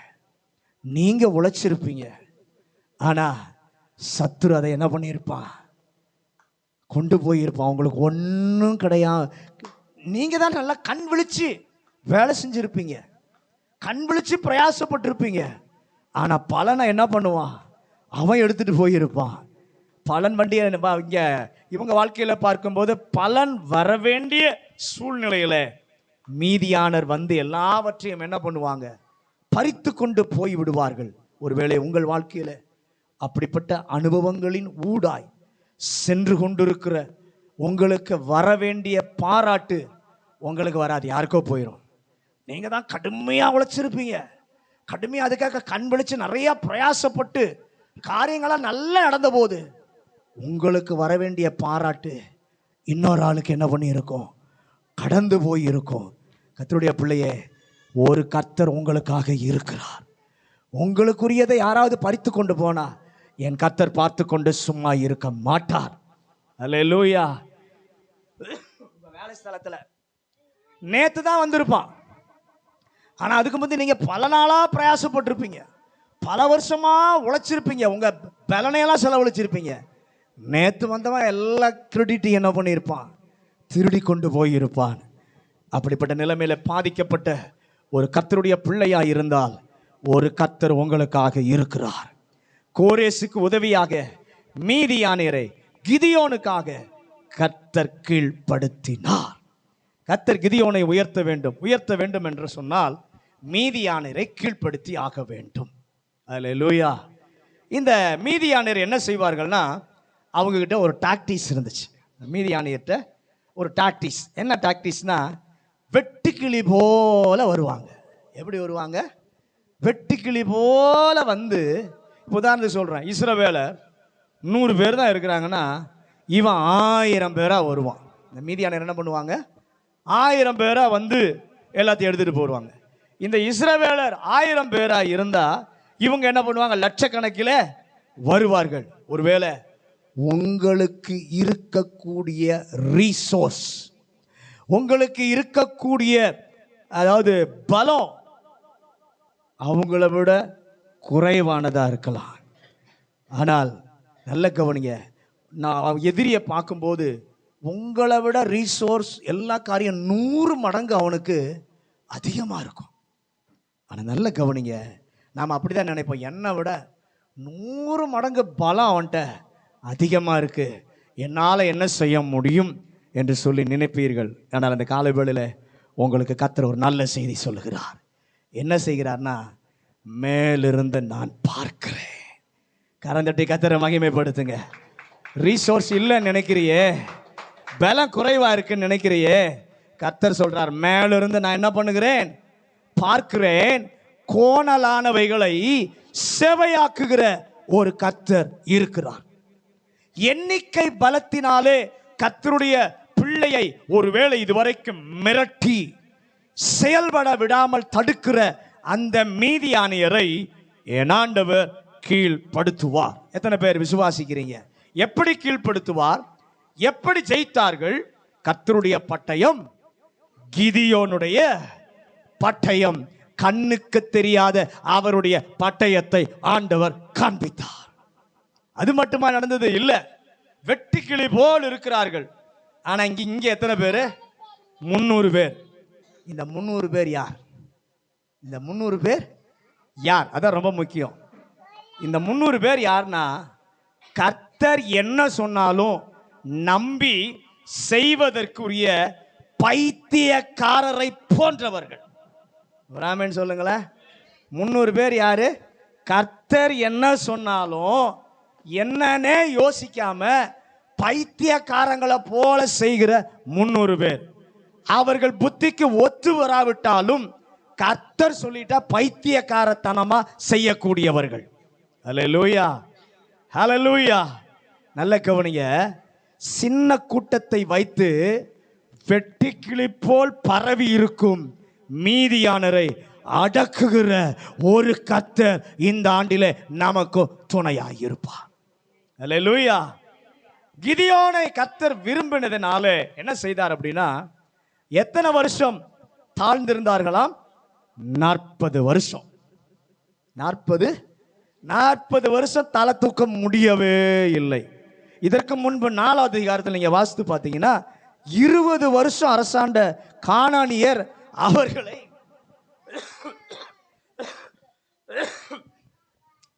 S2: நீங்க உழைச்சிருப்பீங்க. ஆனா சத்துரு அதை என்ன பண்ணியிருப்பான்? கொண்டு போயிருப்பான். உங்களுக்கு ஒன்றும் கிடையாது. நீங்க தான் நல்லா கண் விழிச்சு வேலை செஞ்சிருப்பீங்க, கண் விழிச்சு பிரயாசப்பட்டிருப்பீங்க. ஆனா பலனை என்ன பண்ணுவான்? அவன் எடுத்துட்டு போயிருப்பான். பலன் வண்டியை இங்க இவங்க வாழ்க்கையில பார்க்கும்போது பலன் வர வேண்டிய சூழ்நிலையில மீதியானர் எல்லாவற்றையும் என்ன பண்ணுவாங்க? பறித்து கொண்டு போய் விடுவார்கள். ஒருவேளை உங்கள் வாழ்க்கையில அப்படிப்பட்ட அனுபவங்களின் ஊடாய் சென்று கொண்டிருக்கிற உங்களுக்கு வர வேண்டிய பாராட்டு உங்களுக்கு வராது, யாருக்கோ போயிடும். நீங்க தான் கடுமையா உழைச்சிருப்பீங்க, கடுமையா அதுக்காக கண் விழிச்சு நிறைய பிரயாசப்பட்டு காரியங்களாம் நல்லா நடந்த போது உங்களுக்கு வர வேண்டிய பாராட்டு இன்னொரு ஆளுக்கு என்ன பண்ணி இருக்கும்? கடந்து போய் இருக்கும். கர்த்தருடைய பிள்ளையே, ஒரு கர்த்தர் உங்களுக்காக இருக்கிறார். உங்களுக்குரியதை யாராவது பறித்து கொண்டு போனா என் கர்த்தர் பார்த்து கொண்டு சும்மா இருக்க மாட்டார். அல்லேலூயா. வேலை ஸ்தலத்துல நேத்து தான் வந்திருப்பான். ஆனா அதுக்கு முந்தைய நீங்க பல நாளா பிரயாசப்பட்டிருப்பீங்க, பல வருஷமா உழைச்சிருப்பீங்க, உங்க பலனையெல்லாம் செலவழிச்சிருப்பீங்க. நேத்து வந்தவன் எல்லா கிரெடிட் என்ன பண்ணியிருப்பான்? திருடி கொண்டு போயிருப்பான். அப்படிப்பட்ட நிலைமையில பாதிக்கப்பட்ட ஒரு கர்த்தருடைய பிள்ளையா இருந்தால் ஒரு கர்த்தர் உங்களுக்காக இருக்கிறார். கோரேசுக்கு உதவியாக மீதியானியரை கிதியோனுக்காக கர்த்தர் கீழ்ப்படுத்தினார். கர்த்தர் கிதியோனை உயர்த்த வேண்டும் என்று சொன்னால் மீதியானியரை கீழ்ப்படுத்தி ஆக வேண்டும். அல்லேலூயா. இந்த மீதியானியர் என்ன செய்வார்கள்னா, அவங்க கிட்ட ஒரு டாக்டிஸ் இருந்துச்சு. மீதியானியர்கிட்ட ஒரு டாக்டிஸ். என்ன டாக்டிஸ்னா, வெட்டுக்கிளி போல வருவாங்க. எப்படி வருவாங்க? வெட்டுக்கிளி போல வந்து, உதாரணத்துக்கு சொல்றேன், இஸ்ரவேலர் 100 பேர் தான் இருக்கிறாங்கன்னா இவன் 1000 பேரா வருவான். இந்த மீதியானியர் என்ன பண்ணுவாங்க? 1000 பேரா வந்து எல்லாத்தையும் எடுத்துட்டு போடுவாங்க. இந்த இஸ்ரவேலர் 1000 பேரா இருந்தா இவங்க என்ன பண்ணுவாங்க, லட்சக்கணக்கில் வருவார்கள். ஒருவேளை உங்களுக்கு இருக்கக்கூடிய ரிசோர்ஸ், உங்களுக்கு இருக்கக்கூடிய அதாவது பலம் அவங்கள விட குறைவானதா இருக்கலாம். ஆனால் நல்ல கவனிங்க, நான் எதிரியை பார்க்கும்போது உங்களை விட ரிசோர்ஸ் எல்லா காரியம் 100 மடங்கு அவனுக்கு அதிகமாக இருக்கும். ஆனால் நல்ல கவனிங்க, நாம் அப்படி தான் நினைப்போம், என்னை விட 100 மடங்கு பலம் அவன்கிட்ட அதிகமாக இருக்குது, என்னால் என்ன செய்ய முடியும் என்று சொல்லி நினைப்பீர்கள். ஆனால் அந்த காலை வேளையில் உங்களுக்கு கர்த்தர் ஒரு நல்ல செய்தி சொல்லுகிறார். என்ன செய்கிறார்னா, மேலிருந்து நான் பார்க்கிறேன். கரந்தட்டி கர்த்தரை மகிமைப்படுத்துங்க. ரிசோர்ஸ் இல்லைன்னு நினைக்கிறியே, பலம் குறைவாக இருக்குன்னு நினைக்கிறியே, கர்த்தர் சொல்றார், மேலிருந்து நான் என்ன பண்ணுகிறேன், பார்க்கிறேன். கோணலானவைகளை செவையாக்குகிற ஒரு கர்த்தர் இருக்கிறார். எண்ணிக்கை பலத்தினாலே கர்த்தருடைய பிள்ளையை ஒருவேளை இதுவரைக்கும் மிரட்டி செயல்பட விடாமல் தடுக்கிற அந்த மீதியானியரை என் ஆண்டவர் கீழ்ப்படுத்துவார். எத்தனை பேர் விசுவாசிக்கிறீங்க? எப்படி கீழ்ப்படுத்துவார்? எப்படி ஜெயித்தார்கள்? கர்த்தருடைய பட்டயம், கிதியோனுடைய பட்டயம், கண்ணுக்கு தெரியாத அவருடைய பட்டயத்தை ஆண்டவர் காண்பித்தார். அது மட்டுமா நடந்தது? இல்ல, வெட்டுக்கிளி போல் இருக்கிறார்கள். ஆனா இங்க எத்தனை பேரு? 300 பேர். இந்த 300 பேர் யார்? இந்த 300 பேர் யார்? அதான் ரொம்ப முக்கியம். இந்த 300 பேர் யார்னா, கர்த்தர் என்ன சொன்னாலும் நம்பி செய்வதற்குரிய பைத்தியக்காரரை போன்றவர்கள். ராமன் சொல்லுங்களேன். 300 பேர் யாரு? கர்த்தர் என்ன சொன்னாலும் என்னன்னே யோசிக்காம பைத்தியக்காரங்களை போல செய்கிற 300 பேர். அவர்கள் புத்திக்கு ஒத்து வராவிட்டாலும் கர்த்தர் சொல்லிட்டா பைத்தியக்காரத்தனமா செய்யக்கூடியவர்கள். ஹல்லேலூயா, ஹல்லேலூயா. நல்ல கவனிங்க, சின்ன கூட்டத்தை வைத்து வெட்டுக்கிளி போல் பரவி இருக்கும் மீதியானரை அடக்குகிற ஒரு கர்த்தர் இந்த ஆண்டிலே நமக்கு துணையாயிருப்பார். ஹல்லேலூயா. கிதியோனை கர்த்தர் விரும்பினதுனால என்ன செய்தார் அப்படின்னா, எத்தனை வருஷம் தாழ்ந்திருந்தார்களாம்? 40 வருஷம். 40 வருஷம் தலை தூக்க முடியவே இல்லை. இதற்கு முன்பு 4வது அதிகாரத்தில் நீங்க வாசித்து பார்த்தீங்கன்னா, 20 வருஷம் அரசாண்ட கானானியர் அவர்களை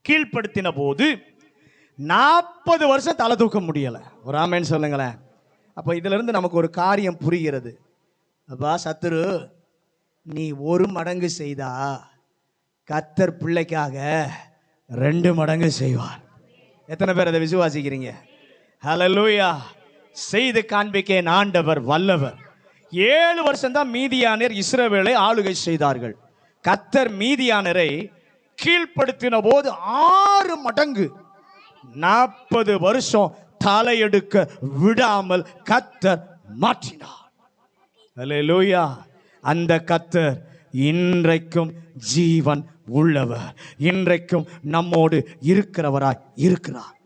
S2: கீழ்ப்படுத்தின போது 40 வருஷம் தலை தூக்க முடியல. ஒரு ஆமென் சொல்லுங்களேன். அப்ப இதுல இருந்து நமக்கு ஒரு காரியம் புரிகிறது. அப்பா, சத்துரு நீ 1 மடங்கு செய்தா கர்த்தர் பிள்ளைக்காக 2 மடங்கு செய்வார். எத்தனை பேர் அதை விசுவாசிக்கிறீங்க? ஹல்லேலூயா. செய்து காண்பிக்க ஆண்டவர் வல்லவர். 7 வருஷம் தான் மீதியானர் இஸ்ரவேலை ஆளுகை செய்தார்கள். கர்த்தர் மீதியானரை கீழ்ப்படுத்தின போது 6 மடங்கு 40 வருஷம் தலையெடுக்க விடாமல் கர்த்தர் மாற்றினார். ஹல்லேலூயா. அந்த கர்த்தர் இன்றைக்கும் ஜீவன் உள்ளவர், இன்றைக்கும் நம்மோடு இருக்கிறவராய் இருக்கிறார்.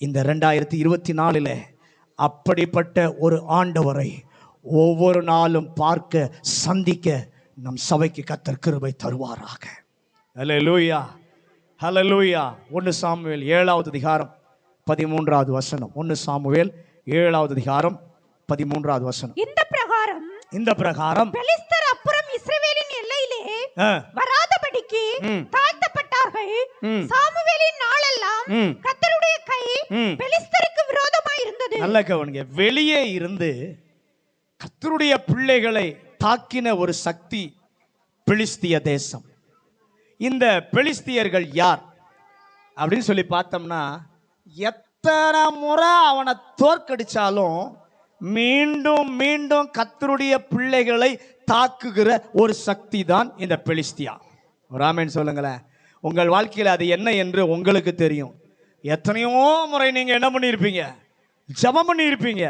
S2: இந்த 2024 அப்படிப்பட்ட ஒரு ஆண்டவரை ஒவ்வொரு நாளும் பார்க்க சந்திக்க நம் சபைக்கு கர்த்தர் கிருபை தருவாராக. ஹல்லேலூயா, ஹல்லேலூயா. 1 சாமுவேல் 7வது அதிகாரம் 13வது வசனம். 1 சாமுவேல் 7வது அதிகாரம் 13வது வசனம். இந்த பிரகாரம்
S3: பெலிஸ்தர் அப்புறம் இஸ்ரவேலின் எல்லையிலே வராதபடிக்கு தாழ்த்தப்பட்டார்கள். சாமுவேலின் நாளெல்லாம் கர்த்தருடைய கை பெலிஸ்தருக்கு விரோதமாய் இருந்தது.
S2: நல்ல கவனிங்க, வெளியே இருந்து கர்த்தருடைய பிள்ளைகளை தாக்கின ஒரு சக்தி பெலிஸ்திய தேசம். இந்த பெலிஸ்தியர்கள் யார் அப்படின்னு சொல்லி பார்த்தோம்னா, எத்தனை முறை அவனை தோற்கடிச்சாலும் மீண்டும் மீண்டும் கர்த்தருடைய பிள்ளைகளை தாக்குகிற ஒரு சக்தி தான் இந்த பெலிஸ்தியா. ஒரு ஆமென் சொல்லுங்களேன். உங்கள் வாழ்க்கையில் அது என்ன என்று உங்களுக்கு தெரியும். எத்தனையோ முறை நீங்க என்ன பண்ணியிருப்பீங்க? ஜெபம் பண்ணியிருப்பீங்க.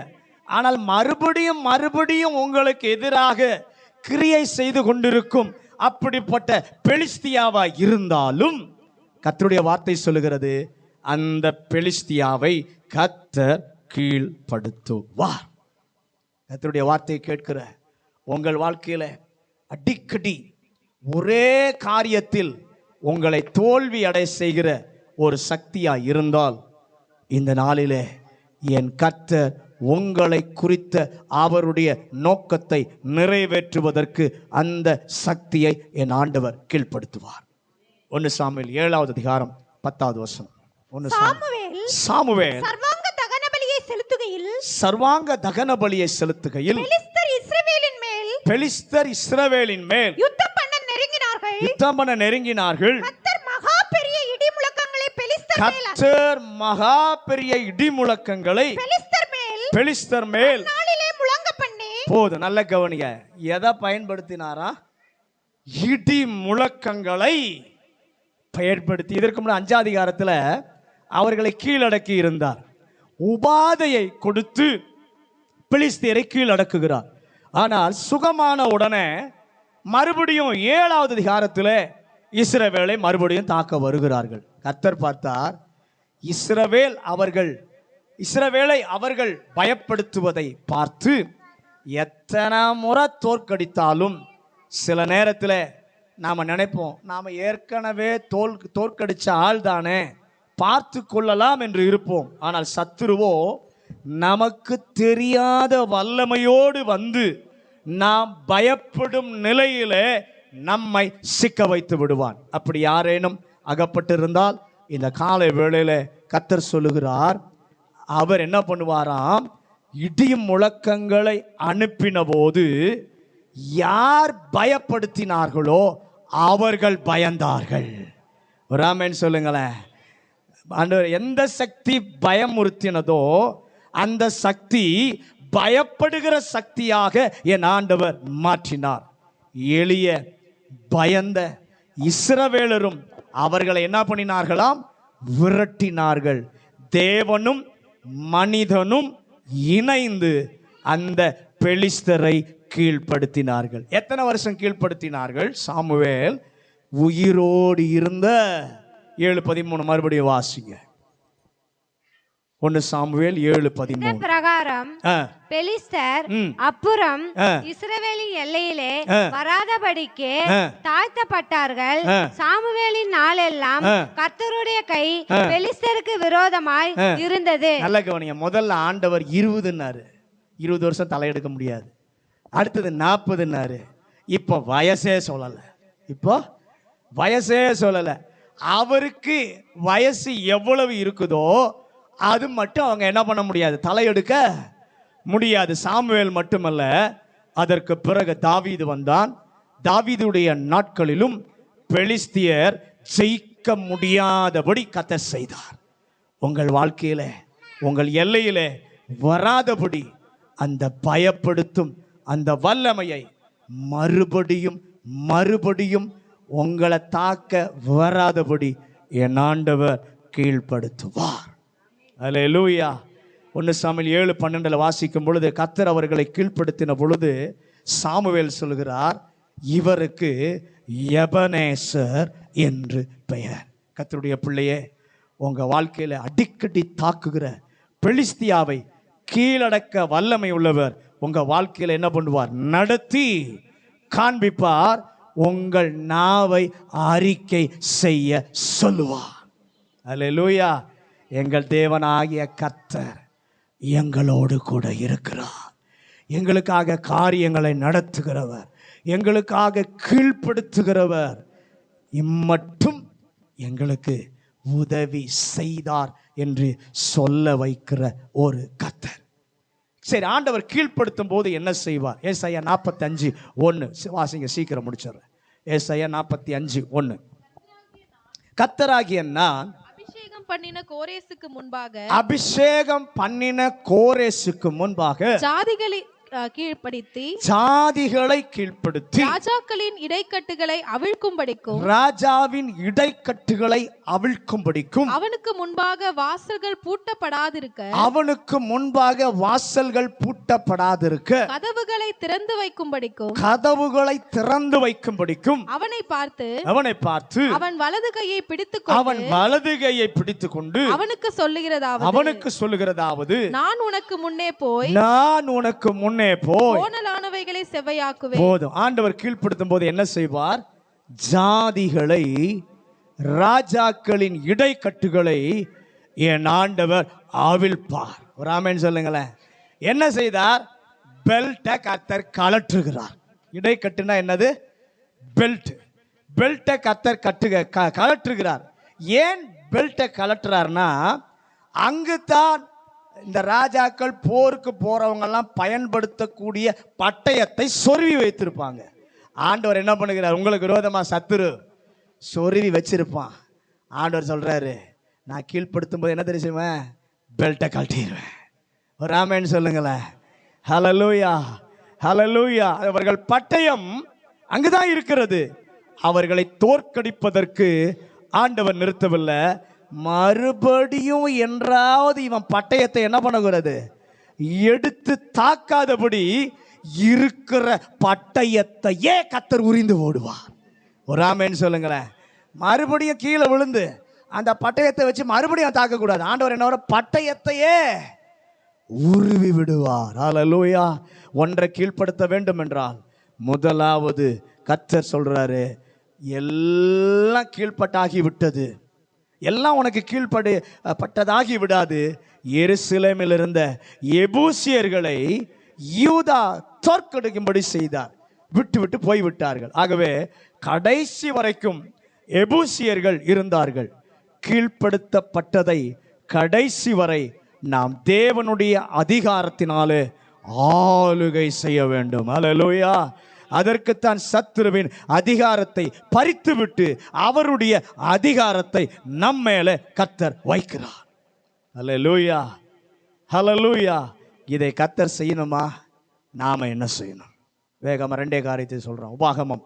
S2: ஆனால் மறுபடியும் மறுபடியும் உங்களுக்கு எதிராக கிரியை செய்து கொண்டிருக்கும் அப்படிப்பட்ட பெலிஸ்தியாவா இருந்தாலும்
S1: கர்த்தருடைய வார்த்தை சொல்லுகிறது, அந்த பெலிஸ்தியாவை கர்த்தர் கீழ்ப்படுத்துவார். கர்த்தருடைய வார்த்தையை கேட்கிற உங்கள் வாழ்க்கையில அடிக்கடி ஒரே காரியத்தில் உங்களை தோல்வி அடைய செய்கிற ஒரு சக்தியா இருந்தால், இந்த நாளிலே என் கர்த்தர் உங்களை குறித்த அவருடைய நோக்கத்தை நிறைவேற்றுவதற்கு அந்த சக்தியை என் ஆண்டவர் கீழ்ப்படுத்துவார். 1 சாமுவேல் 7வது அதிகாரம் 10வது வசனம். சாமுவேல்
S3: சர்வாங்க தகன பலியை செலுத்துகையில்
S1: பெலிஸ்தர் இஸ்ரவேலின் மேல்
S3: யுத்தம் பண்ண நெருங்கினார்கள்.
S1: கர்த்தர் மகா பெரிய இடி முழக்கங்களை பெலிஸ்தர் மேல் போது. நல்ல கவனிங்க, எதை பயன்படுத்தினாரா? இடி முழக்கங்களை பயன்படுத்தி. இதற்கு முன்னாடி 5வது அதிகாரத்தில் அவர்களை கீழடக்கி இருந்தார். உபாதையை கொடுத்து பெலிஸ்தியரை கீழடக்குகிறார். ஆனால் சுகமான உடனே மறுபடியும் 7வது அதிகாரத்தில் இஸ்ரவேலை மறுபடியும் தாக்க வருகிறார்கள். கர்த்தர் பார்த்தார், இஸ்ரவேலை அவர்கள் பயப்படுத்துவதை பார்த்து, எத்தனை முறை தோற்கடித்தாலும் சில நேரத்தில் நாம் நினைப்போம், நாம் ஏற்கனவே தோற்கடிச்ச ஆள் தானே, பார்த்து கொள்ளலாம் என்று இருப்போம். ஆனால் சத்துருவோ நமக்கு தெரியாத வல்லமையோடு வந்து நாம் பயப்படும் நிலையிலே நம்மை சிக்க வைத்து விடுவான். அப்படி யாரேனும் அகப்பட்டிருந்தால் இந்த காலை வேளையில கர்த்தர் சொல்லுகிறார், அவர் என்ன பண்ணுவாராம், இடி முழக்கங்களை அனுப்பின போது யார் பயப்படுத்தினார்களோ அவர்கள் பயந்தார்கள். ராமன் சொல்லுங்களேன். எந்த சக்தி பயமுறுத்தினதோ அந்த சக்தி பயப்படுகிற சக்தியாக என் ஆண்டவர் மாற்றினார். எளிய பயந்த இஸ்ரவேலரும் அவர்களை என்ன பண்ணினார்களாம், விரட்டினார்கள். தேவனும் மனிதனும் இணைந்து அந்த பெலிஸ்தரை கீழ்ப்படுத்தினார்கள். எத்தனை வருஷம் கீழ்ப்படுத்தினார்கள்? சாமுவேல் உயிரோடு இருந்த 7:13 மறுபடியும் வாசிங்க. 1 சாமுவேல் 7:13
S5: பிரகாரம் பெலிஸ்தர் அப்புறம் இஸ்ரவேலின் எல்லையிலே வராதபடிக்கு தாழ்த்தப்பட்டார்கள். சாமுவேலின் நாளெல்லாம் கர்த்தருடைய கை பெலிஸ்தருக்கு விரோதமாய் இருந்தது.
S1: நல்ல கவனிங்க. முதல்ல ஆண்டவர் 20ன்னாரு, 20 வருஷம் தலையெடுக்க முடியாது. அடுத்தது 40ன்னாரு. இப்போ வயசே சொல்லல. அவருக்கு வயசு எவ்வளவு இருக்குதோ அது மட்டும் அவங்க என்ன பண்ண முடியாது, தலையெடுக்க முடியாது. சாமுவேல் மட்டுமல்ல, அதற்கு பிறகு தாவீது வந்தான். தாவீதுடைய நாட்களிலும் பெலிஸ்தியர் ஜெயிக்க முடியாதபடி கர்த்தர் செய்தார். உங்கள் வாழ்க்கையில உங்கள் எல்லையில வராதபடி அந்த பயப்படுத்தும் அந்த வல்லமையை மறுபடியும் உங்களை தாக்க வராதபடி என் ஆண்டவர் கீழ்ப்படுத்துவார். அல்லேலூயா. 1 சாமுவேல் 7:12 வாசிக்கும் பொழுது, கர்த்தர் அவர்களை கீழ்ப்படுத்தின பொழுது சாமுவேல் சொல்கிறார், இவருக்கு எபனேசர் என்று பெயர். கர்த்தருடைய பிள்ளையே, உங்க வாழ்க்கையில அடிக்கடி தாக்குகிற பெலிஸ்தியாவை கீழடக்க வல்லமை உள்ளவர் உங்க வாழ்க்கையில என்ன பண்ணுவார், நடத்தி காண்பிப்பார். உங்கள் நாவை அறிக்கை செய்ய சொல்லுவார். அல்லேலூயா. எங்கள் தேவனாகிய கர்த்தர் எங்களோடு கூட இருக்கிறார். எங்களுக்காக காரியங்களை நடத்துகிறவர், எங்களுக்காக கீழ்ப்படுத்துகிறவர், இம்மட்டும் எங்களுக்கு உதவி செய்தார் என்று சொல்ல வைக்கிற ஒரு கர்த்தர். சரி, ஆண்டவர் கீழ்ப்படுத்தும் போது என்ன செய்வார்? ஏசாயா 45:1 வாசிங்க, சீக்கிரம் முடிச்சிடுறேன். ஏசாயா 45:1. கர்த்தராகிய நான் அபிஷேகம் பண்ணின கோரேசுக்கு முன்பாக
S4: கீழ்ப்படுத்தி
S2: ஜாதிகளை கீழ்ப்படுத்தி
S4: ராஜாக்களின் இடைக்கட்டுகளை அவிழ்க்கும்படிக்கும்
S2: ராஜாவின் இடைக்கட்டுகளை அவிழ்க்கும்படிக்கும்
S4: அவனுக்கு முன்பாக வாசல்கள் பூட்டப்படாதிருக்க கதவுகளை திறந்து வைக்கும்படிக்கும் அவனை பார்த்து அவன் வலது கையை பிடித்துக் கொண்டு அவனுக்கு சொல்லுகிறதாவது நான் உனக்கு முன்னே போய் கோணலானவைகளை செவ்வையாக்குவேன்.
S2: போதும். ஆண்டவர் கீழ்ப்படுத்தும் போது என்ன செய்வார்? ஜாதிகளை, ராஜாக்களின் இடைக்கட்டுகளை என் ஆண்டவர் அவிழ்ப்பார். ஒரு ஆமென் சொல்லுங்களேன். என்ன செய்தார்? பெல்ட்டை கர்த்தர் கலற்றுகிறார். இடைக்கட்டுனா என்னது? பெல்ட். பெல்ட்டை கர்த்தர் கலற்றுகிறார். ஏன் பெல்ட்டை கலற்றுறார்னா, அங்குதான் இந்த ராஜாக்கள் போருக்கு போறவங்க எல்லாம் பயன்படுத்தக்கூடிய பட்டயத்தை சொருவி வைத்திருப்பாங்க. ஆண்டவர் என்ன பண்ணுகிறார்? உங்களுக்கு விரோதமா சத்துரு சொருவி வச்சிருப்பான். ஆண்டவர் சொல்றாரு, நான் கீழ்ப்படுத்தும் போது என்ன தெரியுமா? பெல்ட்டை கழட்டிடுவேன். ஒரு ஆமென் சொல்லுங்களேன். ஹல்லேலூயா, ஹல்லேலூயா. அவர்கள் பட்டயம் அங்குதான் இருக்கிறது. அவர்களை தோற்கடிப்பதற்கு ஆண்டவர் நிறுத்தவில்லை. மறுபடியும் என்றாவது இவன் பட்டயத்தை என்ன பண்ணுகிறது? எடுத்து தாக்காதபடி இருக்கிற பட்டயத்தையே கர்த்தர் உரிந்து ஓடுவார். ஒரு ஆமென் சொல்லுங்களேன். மறுபடியும் கீழே விழுந்து அந்த பட்டயத்தை வச்சு மறுபடியும் தாக்கக்கூடாது. ஆண்டவர் என்ன பட்டயத்தையே உருவி விடுவார். ஹல்லேலூயா. ஒன்றை கீழ்ப்படுத்த வேண்டும் என்றால் முதலாவது கர்த்தர் சொல்றாரு, எல்லாம் கீழ்ப்பட்டாகி விட்டது, எல்லாம் உனக்கு கீழ்ப்பட்டதாகி விடாது. எருசலேமில் இருந்த எபூசியர்களை யூதா தோற்கடிக்கும்படி செய்தார். விட்டு போய்விட்டார்கள். ஆகவே கடைசி வரைக்கும் எபூசியர்கள் இருந்தார்கள். கீழ்ப்படுத்தப்பட்டதை கடைசி வரை நாம் தேவனுடைய அதிகாரத்தினாலே ஆளுகை செய்ய வேண்டும். ஹல்லேலூயா. அதற்குத்தான் சத்துருவின் அதிகாரத்தை பறித்துவிட்டு அவருடைய அதிகாரத்தை நம் மேலே கர்த்தர் வைக்கிறார். ஹல்லேலூயா, ஹல்லேலூயா. இதை கர்த்தர் செய்யணுமா? நாம என்ன செய்யணும்? வேகமா 2 காரியத்தை சொல்றோம். உபாகமம்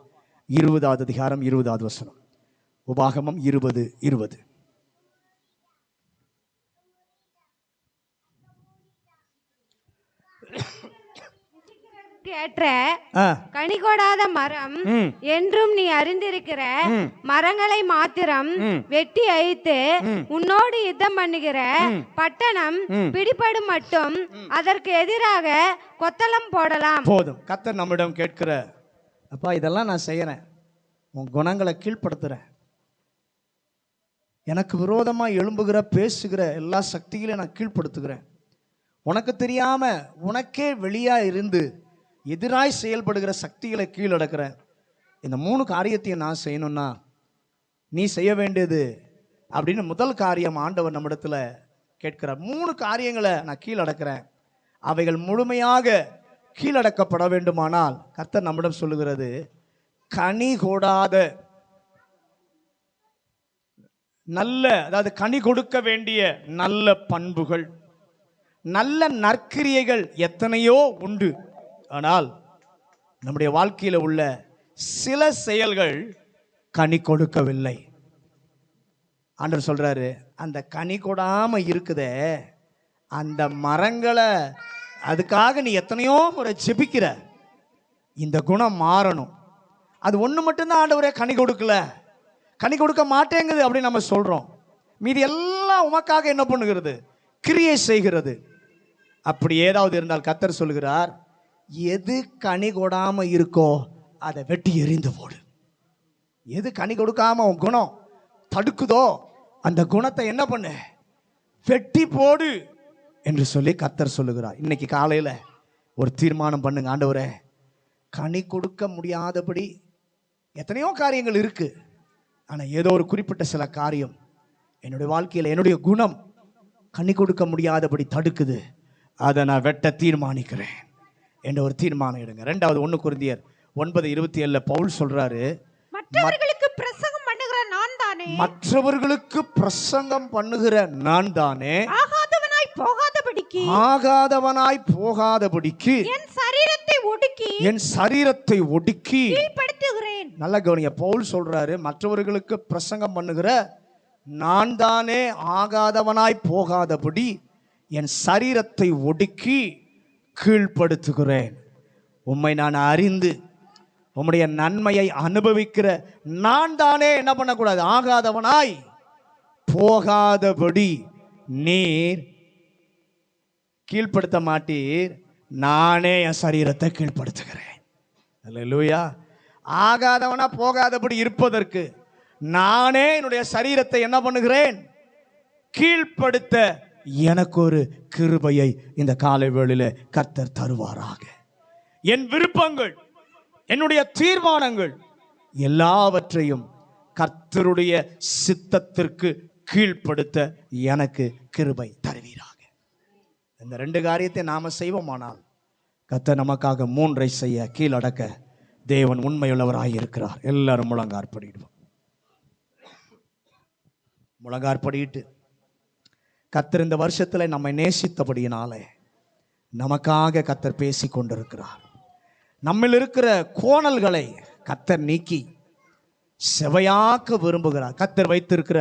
S2: 20வது அதிகாரம் 20வது வசனம். உபாகமம் 20:20.
S5: ஏற்ற கனி கொடாத மரம் என்றும் நீ அறிந்திருக்கிற மரங்களை மாத்திரம் வெட்டி அழித்து உன்னோடு யுத்தம் பண்ணுகிற பட்டணம் பிடிபடும் மட்டும் அதற்கு எதிராக கொத்தளம் போடலாம்.
S2: போதும். கர்த்தர் நம்மிடம் கேட்கிற, அப்பா இதெல்லாம் நான் செய்யறேன், உன் குணங்களை கீழ்ப்படுத்துறேன், எனக்கு விரோதமா எழும்புகிற பேசுகிற எல்லா சக்திகளையும் நான் கீழ்ப்படுத்துகிறேன், உனக்கு தெரியாம உனக்கே வெளியா இருந்து எதிராய் செயல்படுகிற சக்திகளை கீழடக்கிறேன். இந்த 3 காரியத்தையும் நான் செய்யணும்னா நீ செய்ய வேண்டியது அப்படின்னு முதல் காரியம் ஆண்டவர் நம்மிடத்துல கேட்கிறார். 3 காரியங்களை நான் கீழடக்கிறேன். அவைகள் முழுமையாக கீழடக்கப்பட வேண்டுமானால் கர்த்தர் நம்மிடம் சொல்லுகிறது, கனி கொடாத நல்ல, அதாவது கனி கொடுக்க வேண்டிய நல்ல பண்புகள், நல்ல நற்கிரியைகள் எத்தனையோ உண்டு. ஆனால் நம்முடைய வாழ்க்கையில் உள்ள சில செயல்கள் கனி கொடுக்கவில்லை. ஆண்டவர் சொல்றாரு, அந்த கனி கொடாம இருக்குதே அந்த மரங்களை, அதுக்காக நீ எத்தனையோ முறை ஜெபிக்கிற, இந்த குணம் மாறணும். அது ஒன்று மட்டும்தான் ஆண்டவரே கனி கொடுக்கல, கனி கொடுக்க மாட்டேங்குது அப்படின்னு நம்ம சொல்றோம். மீதி எல்லாம் உமக்காக என்ன பண்ணுகிறது? கிரியை செய்கிறது. அப்படி ஏதாவது இருந்தால் கர்த்தர் சொல்கிறார், எது கனி கொடாம இருக்கோ அதை வெட்டி எறிந்து போடு. எது கனி கொடுக்காம உன் குணம் தடுக்குதோ அந்த குணத்தை என்ன பண்ணு? வெட்டி போடு என்று சொல்லி கர்த்தர் சொல்லுகிறார். இன்னைக்கு காலையில ஒரு தீர்மானம் பண்ணுங்க. ஆண்டவரே, கனி கொடுக்க முடியாதபடி எத்தனையோ காரியங்கள் இருக்கு, ஆனா ஏதோ ஒரு குறிப்பிட்ட சில காரியம் என்னுடைய வாழ்க்கையில் என்னுடைய குணம் கனி கொடுக்க முடியாதபடி தடுக்குது, அதை நான் வெட்ட தீர்மானிக்கிறேன் என்ற ஒரு தீர்மானம் எடுங்க. 2வது 1 கொரிந்தியர் 9:27 பவுல் சொல்றாரு,
S3: மற்றவர்களுக்கு பிரசங்கம் பண்ணுகிற நான் தானே,
S2: மற்றவர்களுக்கு பிரசங்கம் பண்ணுகிற நான் தானே
S3: ஆகாதவனாய் போகாதபடிக்கு
S2: என்
S3: ஒடுக்கி
S1: என் சரீரத்தை ஒடுக்கி
S3: கீழ்ப்படுத்துகிறேன்.
S1: நல்ல கவனிங்க, பவுல் சொல்றாரு, மற்றவர்களுக்கு பிரசங்கம் பண்ணுகிற நான் தானே ஆகாதவனாய் போகாதபடி என் சரீரத்தை ஒடுக்கி கீழ்ப்படுத்துகிறேன். உம்மை நான் அறிந்து உம்முடைய நன்மையை அனுபவிக்கிற நான் தானே என்ன பண்ணக்கூடாது, ஆகாதவனாய் போகாதபடி நீர் கீழ்ப்படுத்த மாட்டீர், நானே என் சரீரத்தை கீழ்ப்படுத்துகிறேன். அல்லேலூயா. ஆகாதவனா போகாதபடி இருப்பதற்கு நானே என்னுடைய சரீரத்தை என்ன பண்ணுகிறேன், கீழ்ப்படுத்த எனக்கு ஒரு கிருபையை இந்த காலை வேளையிலே கர்த்தர் தருவாராக. என் விருப்பங்கள், என்னுடைய தீர்மானங்கள் எல்லாவற்றையும் கர்த்தருடைய சித்தத்திற்கு கீழ்ப்படுத்த எனக்கு கிருபை தருவீராக. இந்த ரெண்டு காரியத்தை நாம செய்வோமானால் கர்த்தர் நமக்காக மூன்றை செய்ய கீழடக்க தேவன் உண்மையுள்ளவராய் இருக்கிறார். எல்லாரும் முழங்காற்படிடுவோம். முழங்காற்படிட்டு கர்த்தர் இந்த வருஷத்துல நம்மை நேசித்தபடியினாலே நமக்காக கர்த்தர் பேசி கொண்டிருக்கிறார். நம்மில் இருக்கிற கோணல்களை கர்த்தர் நீக்கி செவையாக்க விரும்புகிறார். கர்த்தர் வைத்திருக்கிற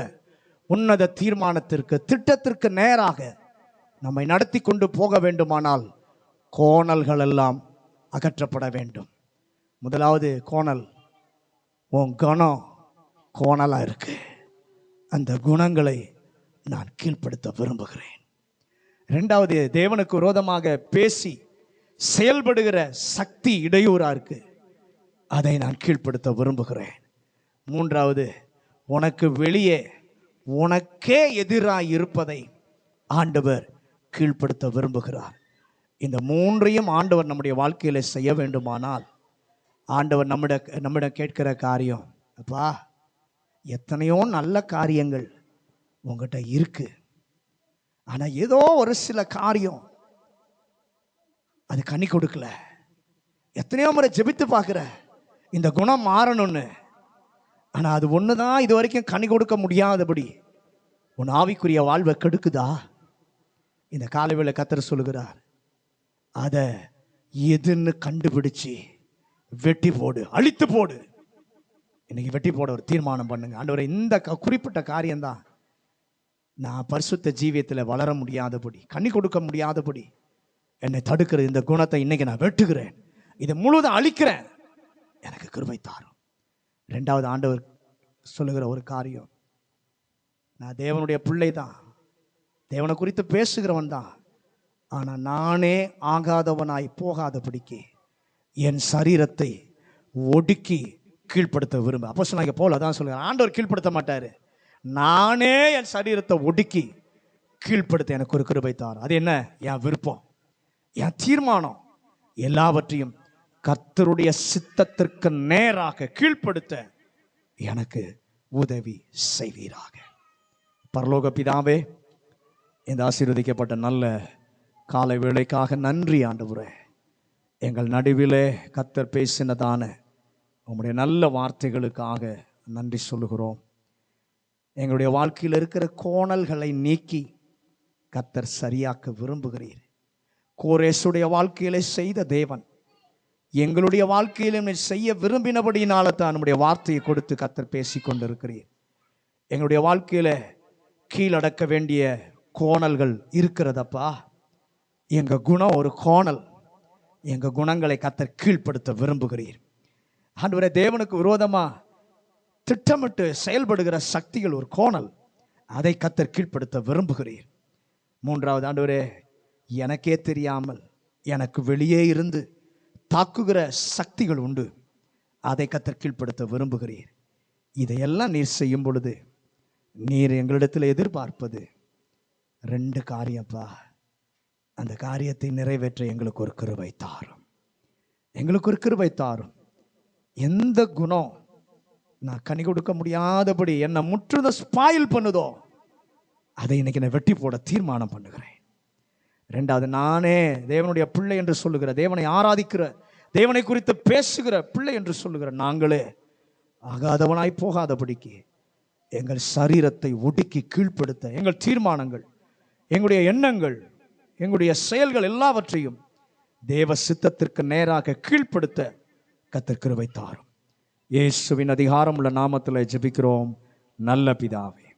S1: உன்னத தீர்மானத்திற்கு, திட்டத்திற்கு நேராக நம்மை நடத்தி கொண்டு போக வேண்டுமானால் கோணல்கள் எல்லாம் அகற்றப்பட வேண்டும். முதலாவது கோணல், உன் குணம் கோணலா இருக்கு, அந்த குணங்களை நான் கீழ்ப்படுத்த விரும்புகிறேன். இரண்டாவது, தேவனுக்கு விரோதமாக பேசி செயல்படுகிற சக்தி இடையூறா இருக்கு, அதை நான் கீழ்ப்படுத்த விரும்புகிறேன். மூன்றாவது, உனக்கு வெளியே உனக்கே எதிராக இருப்பதை ஆண்டவர் கீழ்ப்படுத்த விரும்புகிறார். இந்த மூன்றையும் ஆண்டவர் நம்முடைய வாழ்க்கையில செய்ய வேண்டுமானால் ஆண்டவர் நம்மிடம் கேட்கிற காரியம், அப்பா எத்தனையோ நல்ல காரியங்கள் உங்ககிட்ட இருக்கு, ஆனா ஏதோ ஒரு சில காரியம் அது கனி கொடுக்கல. எத்தனையோ முறை ஜெபித்து பார்க்கிற இந்த குணம் மாறணும்னு, ஆனா அது ஒண்ணுதான் இது வரைக்கும் கனி கொடுக்க முடியாதபடி உன் ஆவிக்குரிய வாழ்வை கெடுக்குதா? இந்த காலைவேளை கர்த்தர் சொல்லுகிறார், அதை எதுன்னு கண்டுபிடிச்சு வெட்டி போடு, அழித்து போடு. இன்னைக்கு வெட்டி போட ஒரு தீர்மானம் பண்ணுங்க. ஆண்டவரே, இந்த குறிப்பிட்ட காரியம்தான் நான் பரிசுத்த ஜீவியத்தில் வளர முடியாதபடி, கனி கொடுக்க முடியாதபடி என்னை தடுக்கிற இந்த குணத்தை இன்னைக்கு நான் வெட்டுகிறேன், இதை முழுதும் அழிக்கிறேன், எனக்கு கிருபை தாரும். ரெண்டாவது, ஆண்டவர் சொல்லுகிற ஒரு காரியம், நான் தேவனுடைய பிள்ளை தான், தேவனை குறித்து பேசுகிறவன் தான், ஆனால் நானே ஆகாதவனாய் போகாதபடிக்கு என் சரீரத்தை ஒடுக்கி கீழ்ப்படுத்த விரும்ப. அப்போஸ்தலனாகிய பவுல் அதான் சொல்லுகிறார், ஆண்டவர் கீழ்ப்படுத்த மாட்டாரு, நானே என் சரீரத்தை ஒடுக்கி கீழ்ப்படுத்த எனக்கு ஒரு கிருபை தாரும். அது என்ன? என் விருப்பம், என் தீர்மானம் எல்லாவற்றையும் கர்த்தருடைய சித்தத்திற்கு நேராக கீழ்ப்படுத்த எனக்கு உதவி செய்வீராக. பரலோக பிதாவே, இந்த ஆசீர்வதிக்கப்பட்ட நல்ல காலை வேளைக்காக நன்றி ஆண்டவரே. எங்கள் நடுவிலே கர்த்தர் பேசினதான உங்களுடைய நல்ல வார்த்தைகளுக்காக நன்றி சொல்லுகிறோம். எங்களுடைய வாழ்க்கையில் இருக்கிற கோணல்களை நீக்கி கர்த்தர் சரியாக்க விரும்புகிறீர். கோரேசுடைய வாழ்க்கையிலே செய்த தேவன் எங்களுடைய வாழ்க்கையிலும் செய்ய விரும்பினபடியினால தான் நம்முடைய வார்த்தையை கொடுத்து கர்த்தர் பேசி கொண்டிருக்கிறீர். எங்களுடைய வாழ்க்கையில கீழடக்க வேண்டிய கோணல்கள் இருக்கிறதப்பா. எங்க குணம் ஒரு கோணல், எங்க குணங்களை கர்த்தர் கீழ்ப்படுத்த விரும்புகிறீர். ஆண்டவரே, தேவனுக்கு விரோதமா திட்டமிட்டு செயல்படுகிற சக்திகள் ஒரு கோணல், அதை கர்த்தர் கீழ்ப்படுத்த விரும்புகிறீர். மூன்றாவது, ஆண்டவரே, எனக்கே தெரியாமல் எனக்கு வெளியே இருந்து தாக்குகிற சக்திகள் உண்டு, அதை கர்த்தர் கீழ்ப்படுத்த விரும்புகிறீர். இதையெல்லாம் நீர் செய்யும் பொழுது நீர் எங்களிடத்தில் எதிர்பார்ப்பது ரெண்டு காரியப்பா. அந்த காரியத்தை நிறைவேற்ற எங்களுக்கு ஒரு கிருபை தாரும், எங்களுக்கு ஒரு கிருபை தாரும். எந்த குணம் நான் கனி கொடுக்க முடியாதபடி என்னை முற்றுத ஸ்பாயில் பண்ணுதோ அதை இன்னைக்கு நான் வெட்டி போட தீர்மானம் பண்ணுகிறேன். ரெண்டாவது, நானே தேவனுடைய பிள்ளை என்று சொல்லுகிற, தேவனை ஆராதிக்கிற, தேவனை குறித்து பேசுகிற பிள்ளை என்று சொல்லுகிற நாங்களே ஆகாதவனாய் போகாதபடிக்கு எங்கள் சரீரத்தை ஒடுக்கி கீழ்ப்படுத்த எங்கள் தீர்மானங்கள், எங்களுடைய எண்ணங்கள், எங்களுடைய செயல்கள் எல்லாவற்றையும்
S2: தேவ சித்தத்திற்கு நேராக கீழ்ப்படுத்த கர்த்தர் கிருபை தாரும். இயேசுவின் அதிகாரம் உள்ள நாமத்தில் ஜெபிக்கிறோம் நல்ல பிதாவே.